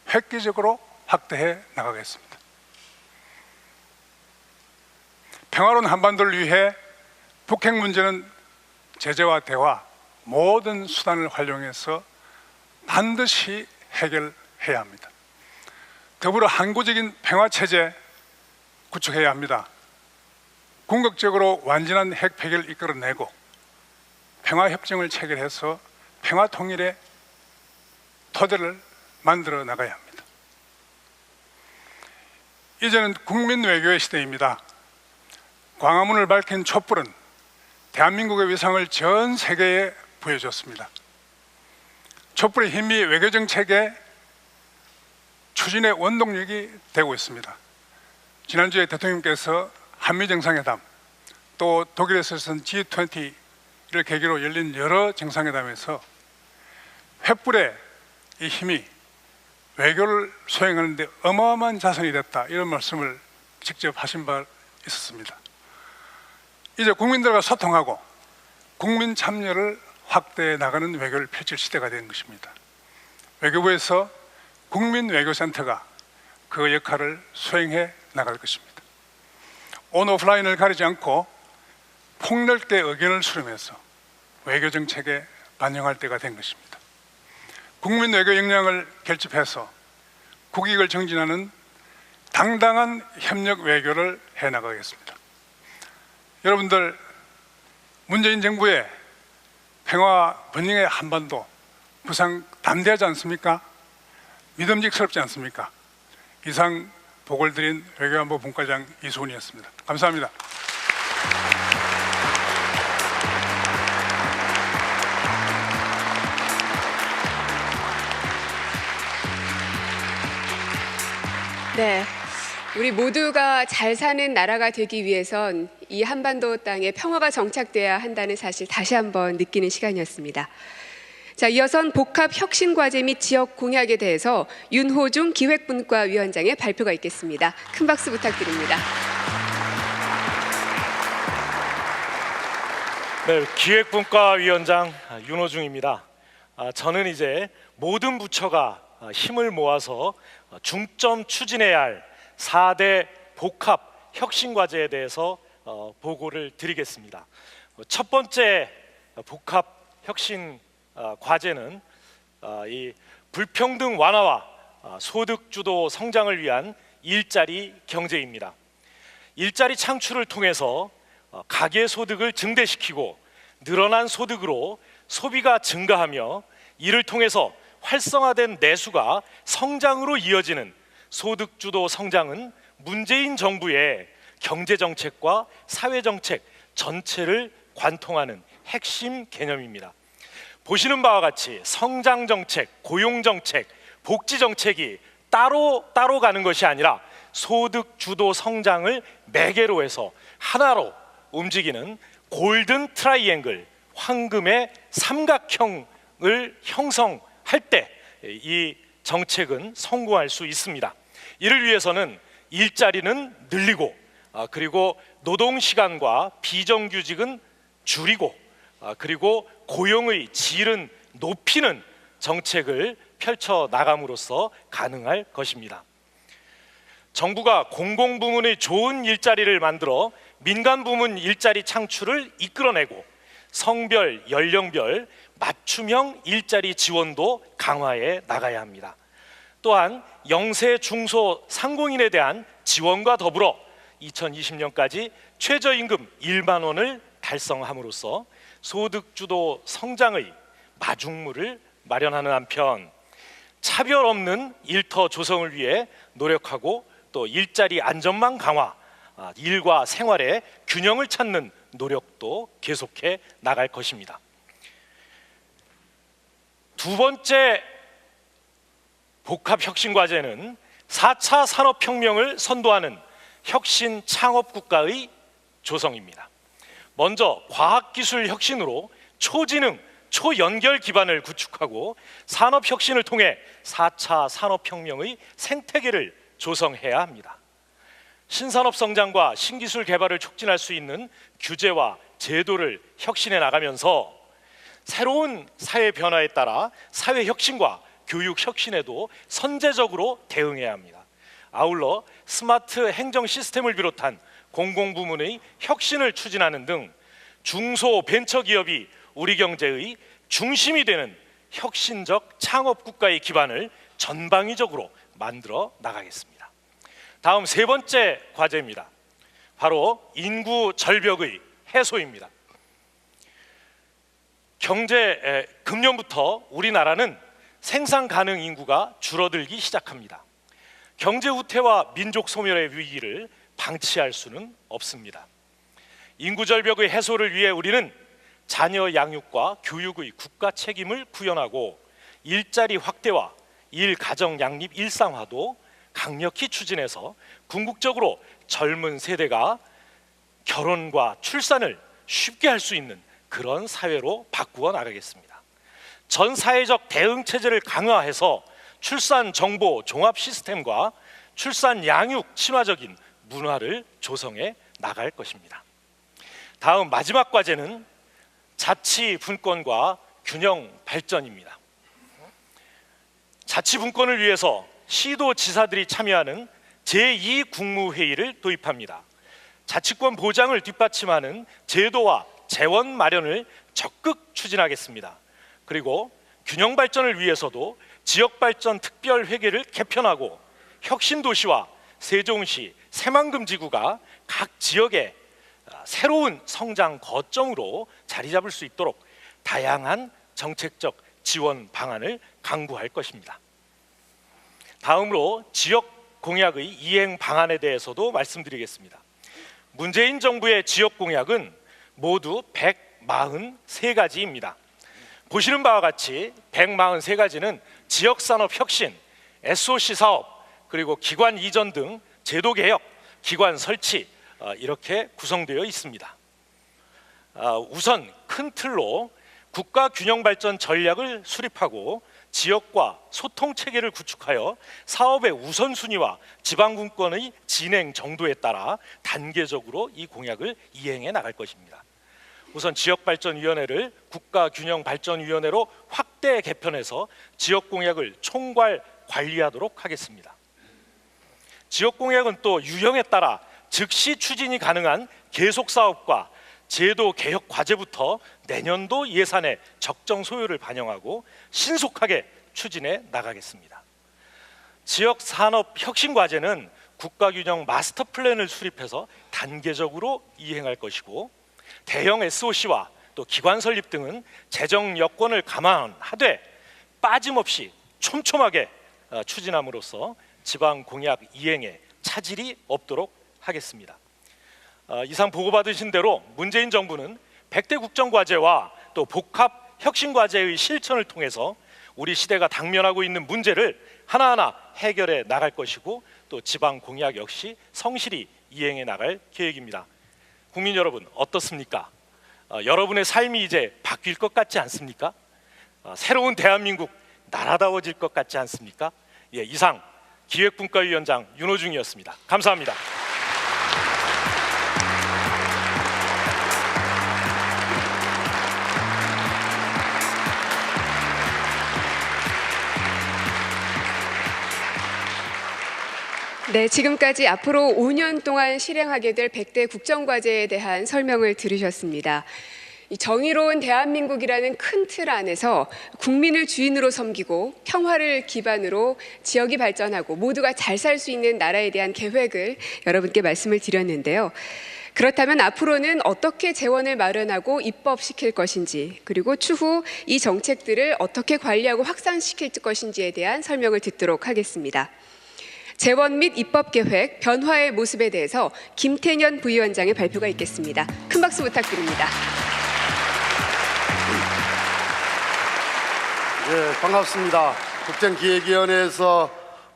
획기적으로 확대해 나가겠습니다. 평화로운 한반도를 위해 북핵 문제는 제재와 대화 모든 수단을 활용해서 반드시 해결해야 합니다. 더불어 항구적인 평화체제 구축해야 합니다. 궁극적으로 완전한 핵 폐기를 이끌어내고 평화협정을 체결해서 평화통일의 토대를 만들어 나가야 합니다. 이제는 국민 외교의 시대입니다. 광화문을 밝힌 촛불은 대한민국의 위상을 전 세계에 보여줬습니다. 촛불의 힘이 외교정책의 추진의 원동력이 되고 있습니다. 지난주에 대통령께서 한미정상회담, 또 독일에서 있었던 G20를 계기로 열린 여러 정상회담에서 횃불의 이 힘이 외교를 수행하는 데 어마어마한 자산이 됐다, 이런 말씀을 직접 하신 바 있었습니다. 이제 국민들과 소통하고 국민 참여를 확대해 나가는 외교를 펼칠 시대가 된 것입니다. 외교부에서 국민외교센터가 그 역할을 수행해 나갈 것입니다. 온 오프라인을 가리지 않고 폭넓게 의견을 수렴해서 외교정책에 반영할 때가 된 것입니다. 국민외교 역량을 결집해서 국익을 정진하는 당당한 협력 외교를 해나가겠습니다. 여러분들, 문재인 정부의 평화 번영의 한반도 부상 담대하지 않습니까? 믿음직스럽지 않습니까? 이상 보고를 드린 외교안보 분과장 이수훈이었습니다. 감사합니다. 네, 우리 모두가 잘 사는 나라가 되기 위해선 이 한반도 땅에 평화가 정착돼야 한다는 사실 다시 한번 느끼는 시간이었습니다. 자, 이어선 복합혁신과제 및 지역 공약에 대해서 윤호중 기획분과위원장의 발표가 있겠습니다. 큰 박수 부탁드립니다. 네, 기획분과위원장 윤호중입니다. 저는 이제 모든 부처가 힘을 모아서 중점 추진해야 할 4대 복합 혁신과제에 대해서 보고를 드리겠습니다. 첫 번째 복합 혁신 과제는 이 불평등 완화와 소득 주도 성장을 위한 일자리 경제입니다. 일자리 창출을 통해서 가계 소득을 증대시키고 늘어난 소득으로 소비가 증가하며 이를 통해서 활성화된 내수가 성장으로 이어지는 소득 주도 성장은 문재인 정부의 경제 정책과 사회 정책 전체를 관통하는 핵심 개념입니다. 보시는 바와 같이 성장 정책, 고용 정책, 복지 정책이 따로 가는 것이 아니라 소득 주도 성장을 매개로 해서 하나로 움직이는 골든 트라이앵글, 황금의 삼각형을 형성할 때 이 정책은 성공할 수 있습니다. 이를 위해서는 일자리는 늘리고 그리고 노동시간과 비정규직은 줄이고 그리고 고용의 질은 높이는 정책을 펼쳐 나감으로써 가능할 것입니다. 정부가 공공부문의 좋은 일자리를 만들어 민간부문 일자리 창출을 이끌어내고 성별, 연령별 맞춤형 일자리 지원도 강화해 나가야 합니다. 또한 영세, 중소, 상공인에 대한 지원과 더불어 2020년까지 최저임금 1만 원을 달성함으로써 소득주도 성장의 마중물을 마련하는 한편 차별 없는 일터 조성을 위해 노력하고 또 일자리 안전망 강화, 일과 생활의 균형을 찾는 노력도 계속해 나갈 것입니다. 두 번째 복합혁신과제는 4차 산업혁명을 선도하는 혁신 창업국가의 조성입니다. 먼저 과학기술 혁신으로 초지능, 초연결 기반을 구축하고 산업혁신을 통해 4차 산업혁명의 생태계를 조성해야 합니다. 신산업 성장과 신기술 개발을 촉진할 수 있는 규제와 제도를 혁신해 나가면서 새로운 사회 변화에 따라 사회 혁신과 교육 혁신에도 선제적으로 대응해야 합니다. 아울러 스마트 행정 시스템을 비롯한 공공부문의 혁신을 추진하는 등 중소벤처기업이 우리 경제의 중심이 되는 혁신적 창업국가의 기반을 전방위적으로 만들어 나가겠습니다. 다음 세 번째 과제입니다. 바로 인구 절벽의 해소입니다. 금년부터 우리나라는 생산 가능 인구가 줄어들기 시작합니다. 경제 후퇴와 민족 소멸의 위기를 방치할 수는 없습니다. 인구 절벽의 해소를 위해 우리는 자녀 양육과 교육의 국가 책임을 구현하고 일자리 확대와 일가정 양립 일상화도 강력히 추진해서 궁극적으로 젊은 세대가 결혼과 출산을 쉽게 할 수 있는 그런 사회로 바꾸어 나가겠습니다. 전 사회적 대응 체제를 강화해서 출산 정보 종합 시스템과 출산 양육 친화적인 문화를 조성해 나갈 것입니다. 다음 마지막 과제는 자치 분권과 균형 발전입니다. 자치 분권을 위해서 시도지사들이 참여하는 제2국무회의를 도입합니다. 자치권 보장을 뒷받침하는 제도와 재원 마련을 적극 추진하겠습니다. 그리고 균형 발전을 위해서도 지역발전 특별회계를 개편하고 혁신도시와 세종시, 새만금지구가 각 지역에 새로운 성장 거점으로 자리 잡을 수 있도록 다양한 정책적 지원 방안을 강구할 것입니다. 다음으로 지역 공약의 이행 방안에 대해서도 말씀드리겠습니다. 문재인 정부의 지역 공약은 모두 143가지입니다. 보시는 바와 같이 143가지는 지역산업 혁신, SOC 사업, 그리고 기관 이전 등 제도 개혁, 기관 설치 이렇게 구성되어 있습니다. 우선 큰 틀로 국가 균형 발전 전략을 수립하고 지역과 소통 체계를 구축하여 사업의 우선순위와 지방분권의 진행 정도에 따라 단계적으로 이 공약을 이행해 나갈 것입니다. 우선 지역발전위원회를 국가균형발전위원회로 확대 개편해서 지역공약을 총괄 관리하도록 하겠습니다. 지역공약은 또 유형에 따라 즉시 추진이 가능한 계속사업과 제도 개혁 과제부터 내년도 예산의 적정 소요를 반영하고 신속하게 추진해 나가겠습니다. 지역산업혁신과제는 국가균형 마스터 플랜을 수립해서 단계적으로 이행할 것이고 대형 SOC와 또 기관 설립 등은 재정 여건을 감안하되 빠짐없이 촘촘하게 추진함으로써 지방 공약 이행에 차질이 없도록 하겠습니다. 이상 보고받으신 대로 문재인 정부는 100대 국정과제와 또 복합 혁신과제의 실천을 통해서 우리 시대가 당면하고 있는 문제를 하나하나 해결해 나갈 것이고 또 지방 공약 역시 성실히 이행해 나갈 계획입니다. 국민 여러분 어떻습니까? 여러분의 삶이 이제 바뀔 것 같지 않습니까? 새로운 대한민국 나라다워질 것 같지 않습니까? 예, 이상 기획분과위원장 윤호중이었습니다. 감사합니다. 네, 지금까지 앞으로 5년 동안 실행하게 될 100대 국정과제에 대한 설명을 들으셨습니다. 이 정의로운 대한민국이라는 큰 틀 안에서 국민을 주인으로 섬기고 평화를 기반으로 지역이 발전하고 모두가 잘 살 수 있는 나라에 대한 계획을 여러분께 말씀을 드렸는데요. 그렇다면 앞으로는 어떻게 재원을 마련하고 입법시킬 것인지, 그리고 추후 이 정책들을 어떻게 관리하고 확산시킬 것인지에 대한 설명을 듣도록 하겠습니다. 재원 및 입법 계획 변화의 모습에 대해서 김태년 부위원장의 발표가 있겠습니다. 큰 박수 부탁드립니다. 네, 반갑습니다. 국정기획위원회에서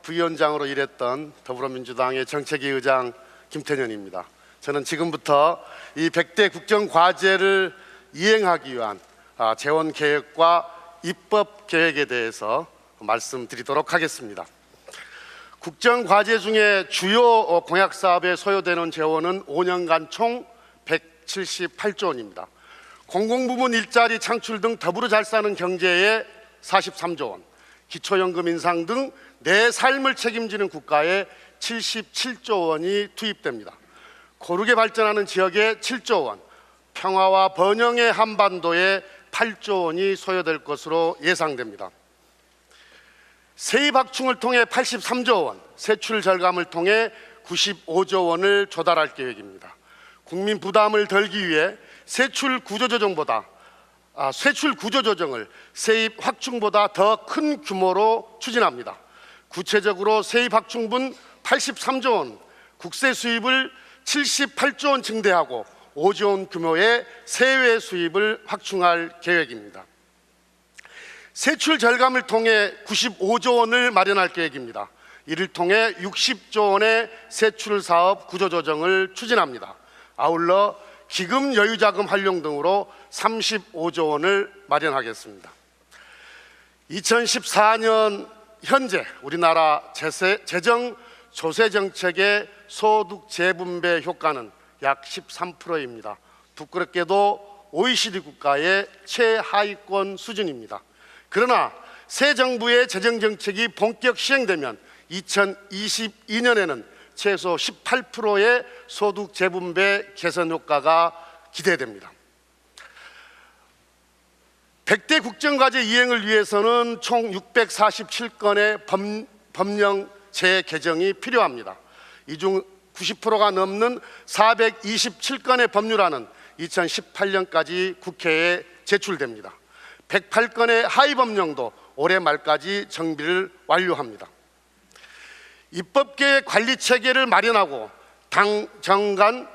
부위원장으로 일했던 더불어민주당의 정책위 의장 김태년입니다. 저는 지금부터 이 100대 국정과제를 이행하기 위한 재원 계획과 입법 계획에 대해서 말씀드리도록 하겠습니다. 국정과제 중에 주요 공약 사업에 소요되는 재원은 5년간 총 178조 원입니다. 공공부문 일자리 창출 등 더불어 잘 사는 경제에 43조 원, 기초연금 인상 등 내 삶을 책임지는 국가에 77조 원이 투입됩니다. 고르게 발전하는 지역에 7조 원, 평화와 번영의 한반도에 8조 원이 소요될 것으로 예상됩니다. 세입 확충을 통해 83조 원, 세출 절감을 통해 95조 원을 조달할 계획입니다. 국민 부담을 덜기 위해 세출 구조조정을 세입 확충보다 더 큰 규모로 추진합니다. 구체적으로 세입 확충분 83조 원, 국세 수입을 78조 원 증대하고 5조 원 규모의 세외 수입을 확충할 계획입니다. 세출 절감을 통해 95조 원을 마련할 계획입니다. 이를 통해 60조 원의 세출 사업 구조조정을 추진합니다. 아울러 기금 여유자금 활용 등으로 35조 원을 마련하겠습니다. 2014년 현재 우리나라 재정 조세 정책의 소득 재분배 효과는 약 13%입니다. 부끄럽게도 OECD 국가의 최하위권 수준입니다. 그러나 새 정부의 재정 정책이 본격 시행되면 2022년에는 최소 18%의 소득 재분배 개선 효과가 기대됩니다. 100대 국정과제 이행을 위해서는 총 647건의 법령 재개정이 필요합니다. 이 중 90%가 넘는 427건의 법률안은 2018년까지 국회에 제출됩니다. 108건의 하위 법령도 올해 말까지 정비를 완료합니다. 입법계획 관리 체계를 마련하고 당 정 간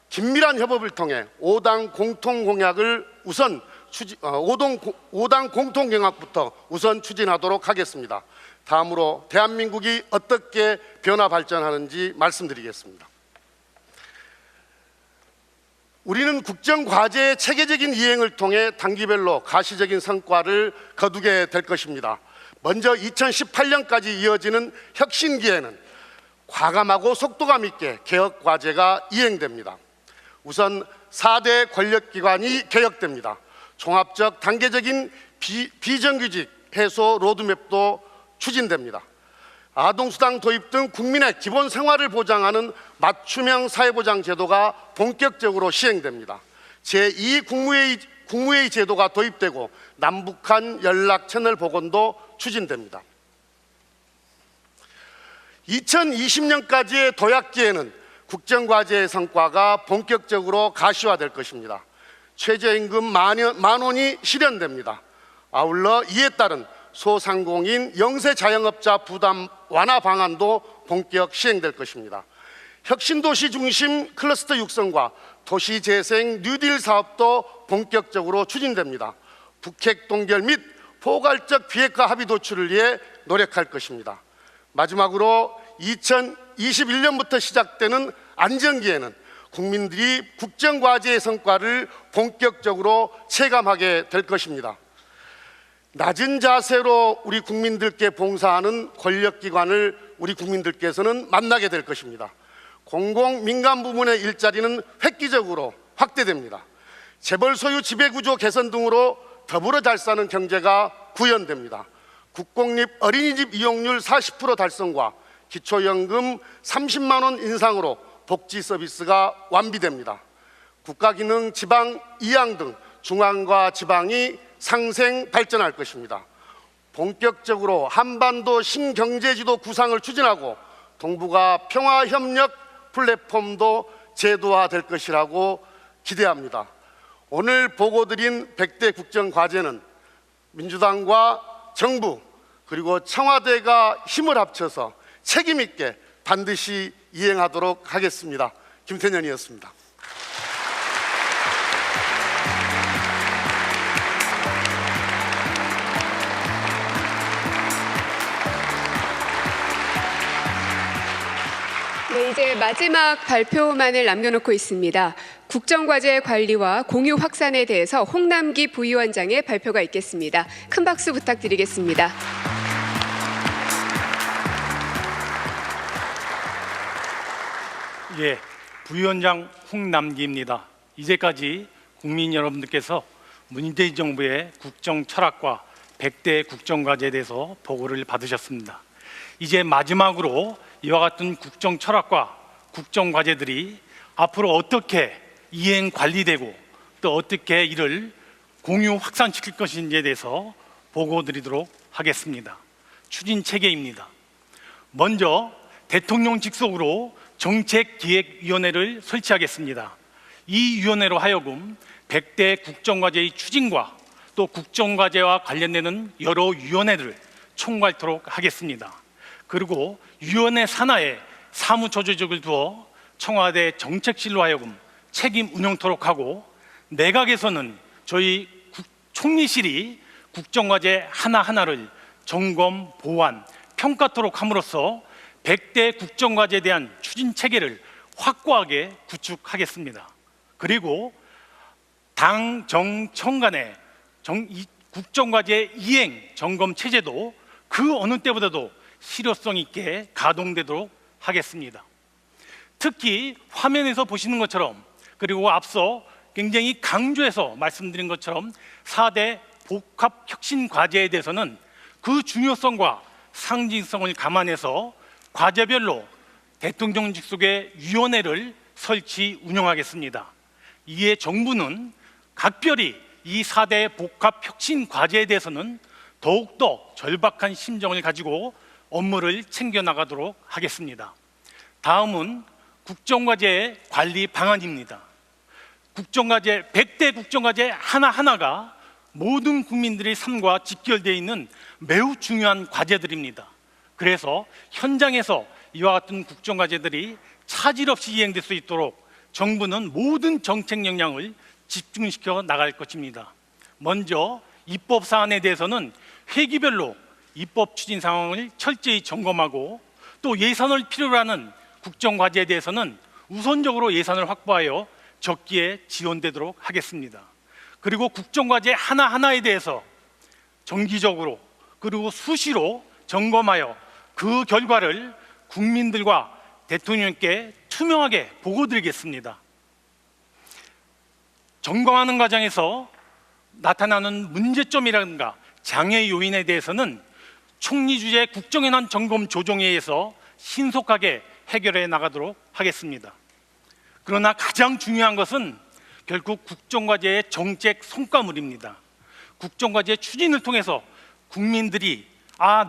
긴밀한 협업을 통해 5당 공통공약을 우선 5당 공통경약부터 우선 추진하도록 하겠습니다. 다음으로 대한민국이 어떻게 변화 발전하는지 말씀드리겠습니다. 우리는 국정과제의 체계적인 이행을 통해 단기별로 가시적인 성과를 거두게 될 것입니다. 먼저 2018년까지 이어지는 혁신기에는 과감하고 속도감 있게 개혁과제가 이행됩니다. 우선 4대 권력기관이 개혁됩니다. 종합적 단계적인 비정규직 해소 로드맵도 추진됩니다. 아동수당 도입 등 국민의 기본 생활을 보장하는 맞춤형 사회보장 제도가 본격적으로 시행됩니다. 제2 국무회의 제도가 도입되고 남북한 연락 채널 복원도 추진됩니다. 2020년까지의 도약기에는 국정과제의 성과가 본격적으로 가시화될 것입니다. 최저임금 만 원이 실현됩니다. 아울러 이에 따른 소상공인 영세 자영업자 부담 완화 방안도 본격 시행될 것입니다. 혁신도시 중심 클러스터 육성과 도시재생 뉴딜 사업도 본격적으로 추진됩니다. 북핵 동결 및 포괄적 비핵화 합의 도출을 위해 노력할 것입니다. 마지막으로 2021년부터 시작되는 안정기에는 국민들이 국정과제의 성과를 본격적으로 체감하게 될 것입니다. 낮은 자세로 우리 국민들께 봉사하는 권력기관을 우리 국민들께서는 만나게 될 것입니다. 공공 민간 부문의 일자리는 획기적으로 확대됩니다. 재벌 소유 지배구조 개선 등으로 더불어 잘 사는 경제가 구현됩니다. 국공립 어린이집 이용률 40% 달성과 기초연금 30만 원 인상으로 복지 서비스가 완비됩니다. 국가기능 지방 2항 등 중앙과 지방이 상생 발전할 것입니다. 본격적으로 한반도 신경제지도 구상을 추진하고 동북아 평화협력 플랫폼도 제도화될 것이라고 기대합니다. 오늘 보고드린 100대 국정과제는 민주당과 정부 그리고 청와대가 힘을 합쳐서 책임 있게 반드시 이행하도록 하겠습니다. 김태년이었습니다. 네, 이제 마지막 발표만을 남겨놓고 있습니다. 국정과제 관리와 공유 확산에 대해서 홍남기 부위원장의 발표가 있겠습니다. 큰 박수 부탁드리겠습니다. 예, 부위원장 홍남기입니다. 이제까지 국민 여러분들께서 문재인 정부의 국정 철학과 100대 국정과제에 대해서 보고를 받으셨습니다. 이제 마지막으로 이와 같은 국정 철학과 국정 과제들이 앞으로 어떻게 이행 관리되고 또 어떻게 이를 공유 확산시킬 것인지에 대해서 보고드리도록 하겠습니다. 추진 체계입니다. 먼저 대통령 직속으로 정책기획위원회를 설치하겠습니다. 이 위원회로 하여금 100대 국정과제의 추진과 또 국정과제와 관련되는 여러 위원회들을 총괄토록 하겠습니다. 그리고 위원회 산하에 사무처조직을 두어 청와대 정책실로 하여금 책임 운영토록 하고 내각에서는 저희 총리실이 국정과제 하나하나를 점검, 보완, 평가토록 함으로써 100대 국정과제에 대한 추진 체계를 확고하게 구축하겠습니다. 그리고 당, 정, 청 간의 국정과제 이행 점검 체제도 그 어느 때보다도 실효성 있게 가동되도록 하겠습니다. 특히 화면에서 보시는 것처럼 그리고 앞서 굉장히 강조해서 말씀드린 것처럼 4대 복합혁신과제에 대해서는 그 중요성과 상징성을 감안해서 과제별로 대통령 직속의 위원회를 설치 운영하겠습니다. 이에 정부는 각별히 이 4대 복합혁신과제에 대해서는 더욱더 절박한 심정을 가지고 업무를 챙겨나가도록 하겠습니다. 다음은 국정과제 관리 방안입니다. 국정과제 100대 국정과제 하나하나가 모든 국민들의 삶과 직결되어 있는 매우 중요한 과제들입니다. 그래서 현장에서 이와 같은 국정과제들이 차질 없이 이행될 수 있도록 정부는 모든 정책 역량을 집중시켜 나갈 것입니다. 먼저 입법 사안에 대해서는 회기별로 입법 추진 상황을 철저히 점검하고 또 예산을 필요로 하는 국정과제에 대해서는 우선적으로 예산을 확보하여 적기에 지원되도록 하겠습니다. 그리고 국정과제 하나하나에 대해서 정기적으로 그리고 수시로 점검하여 그 결과를 국민들과 대통령께 투명하게 보고드리겠습니다. 점검하는 과정에서 나타나는 문제점이라든가 장애 요인에 대해서는 총리 주재 국정현안 점검 조정회의에서 신속하게 해결해 나가도록 하겠습니다. 그러나 가장 중요한 것은 결국 국정과제의 정책 성과물입니다. 국정과제 추진을 통해서 국민들이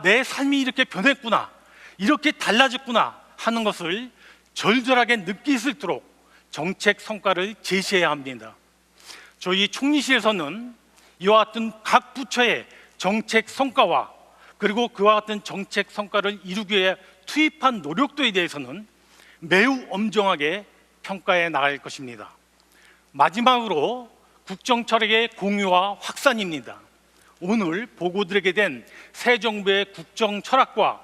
내 삶이 이렇게 변했구나, 이렇게 달라졌구나 하는 것을 절절하게 느낄 수 있도록 정책 성과를 제시해야 합니다. 저희 총리실에서는 이와 같은 각 부처의 정책 성과와 그리고 그와 같은 정책 성과를 이루기 위해 투입한 노력도에 대해서는 매우 엄정하게 평가해 나갈 것입니다. 마지막으로 국정철학의 공유와 확산입니다. 오늘 보고드리게 된 새 정부의 국정철학과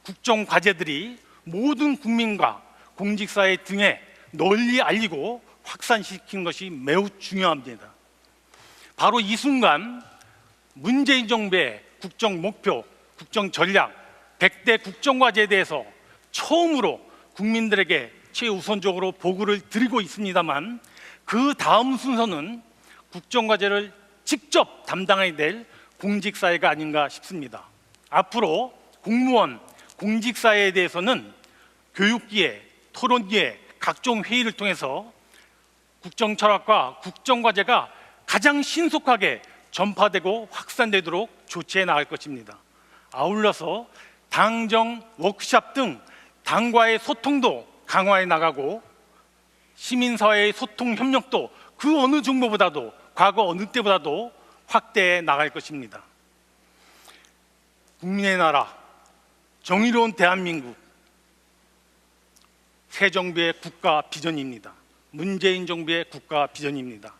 국정과제들이 모든 국민과 공직사회 등에 널리 알리고 확산시키는 것이 매우 중요합니다. 바로 이 순간 문재인 정부의 국정 목표, 국정 전략, 100대 국정과제에 대해서 처음으로 국민들에게 최우선적으로 보고를 드리고 있습니다만 그 다음 순서는 국정과제를 직접 담당해야 될 공직사회가 아닌가 싶습니다. 앞으로 공무원, 공직사회에 대해서는 교육기회, 토론기회, 각종 회의를 통해서 국정 철학과 국정 과제가 가장 신속하게 전파되고 확산되도록 조치해 나갈 것입니다. 아울러서 당정 워크숍 등 당과의 소통도 강화해 나가고 시민사회의 소통 협력도 그 어느 정보보다도 과거 어느 때보다도 확대해 나갈 것입니다. 국민의 나라, 정의로운 대한민국, 새 정부의 국가 비전입니다. 문재인 정부의 국가 비전입니다.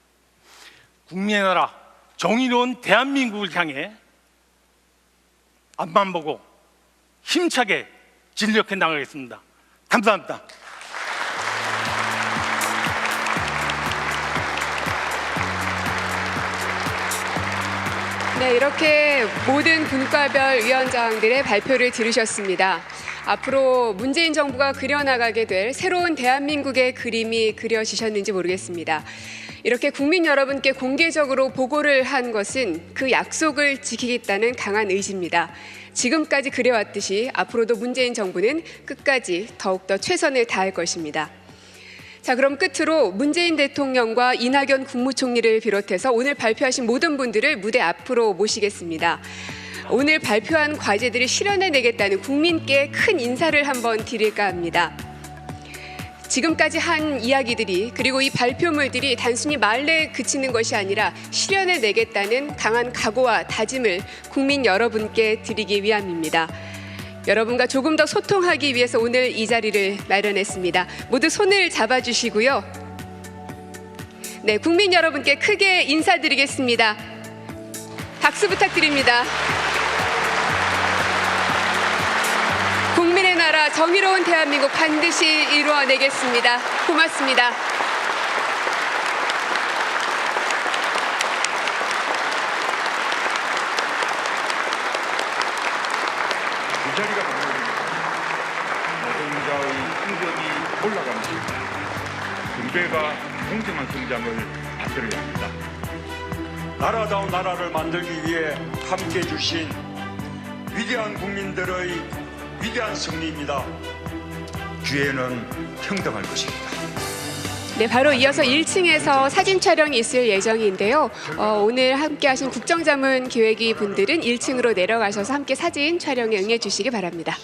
국민의 나라, 정의로운 대한민국을 향해 앞만 보고 힘차게 진력해 나가겠습니다. 감사합니다. 네, 이렇게 모든 분과별 위원장들의 발표를 들으셨습니다. 앞으로 문재인 정부가 그려나가게 될 새로운 대한민국의 그림이 그려지셨는지 모르겠습니다. 이렇게 국민 여러분께 공개적으로 보고를 한 것은 그 약속을 지키겠다는 강한 의지입니다. 지금까지 그래왔듯이 앞으로도 문재인 정부는 끝까지 더욱더 최선을 다할 것입니다. 자, 그럼 끝으로 문재인 대통령과 이낙연 국무총리를 비롯해서 오늘 발표하신 모든 분들을 무대 앞으로 모시겠습니다. 오늘 발표한 과제들을 실현해내겠다는 국민께 큰 인사를 한번 드릴까 합니다. 지금까지 한 이야기들이 그리고 이 발표물들이 단순히 말에 그치는 것이 아니라 실현해내겠다는 강한 각오와 다짐을 국민 여러분께 드리기 위함입니다. 여러분과 조금 더 소통하기 위해서 오늘 이 자리를 마련했습니다. 모두 손을 잡아주시고요. 네, 국민 여러분께 크게 인사드리겠습니다. 박수 부탁드립니다. 국민의 나라, 정의로운 대한민국 반드시 이루어내겠습니다. 고맙습니다. 이 자리가 바로 노동자의 품격이 올라가면서 경제가 공정한 성장을 만들어야 합니다. 나라다운 나라를 만들기 위해 함께해 주신 위대한 국민들의 위대한 승리입니다. 기회는 평등할 것입니다. 네, 바로 이어서 1층에서 사진 촬영이 있을 예정인데요. 오늘 함께하신 국정자문 기획위 분들은 1층으로 내려가셔서 함께 사진 촬영에 응해 주시기 바랍니다.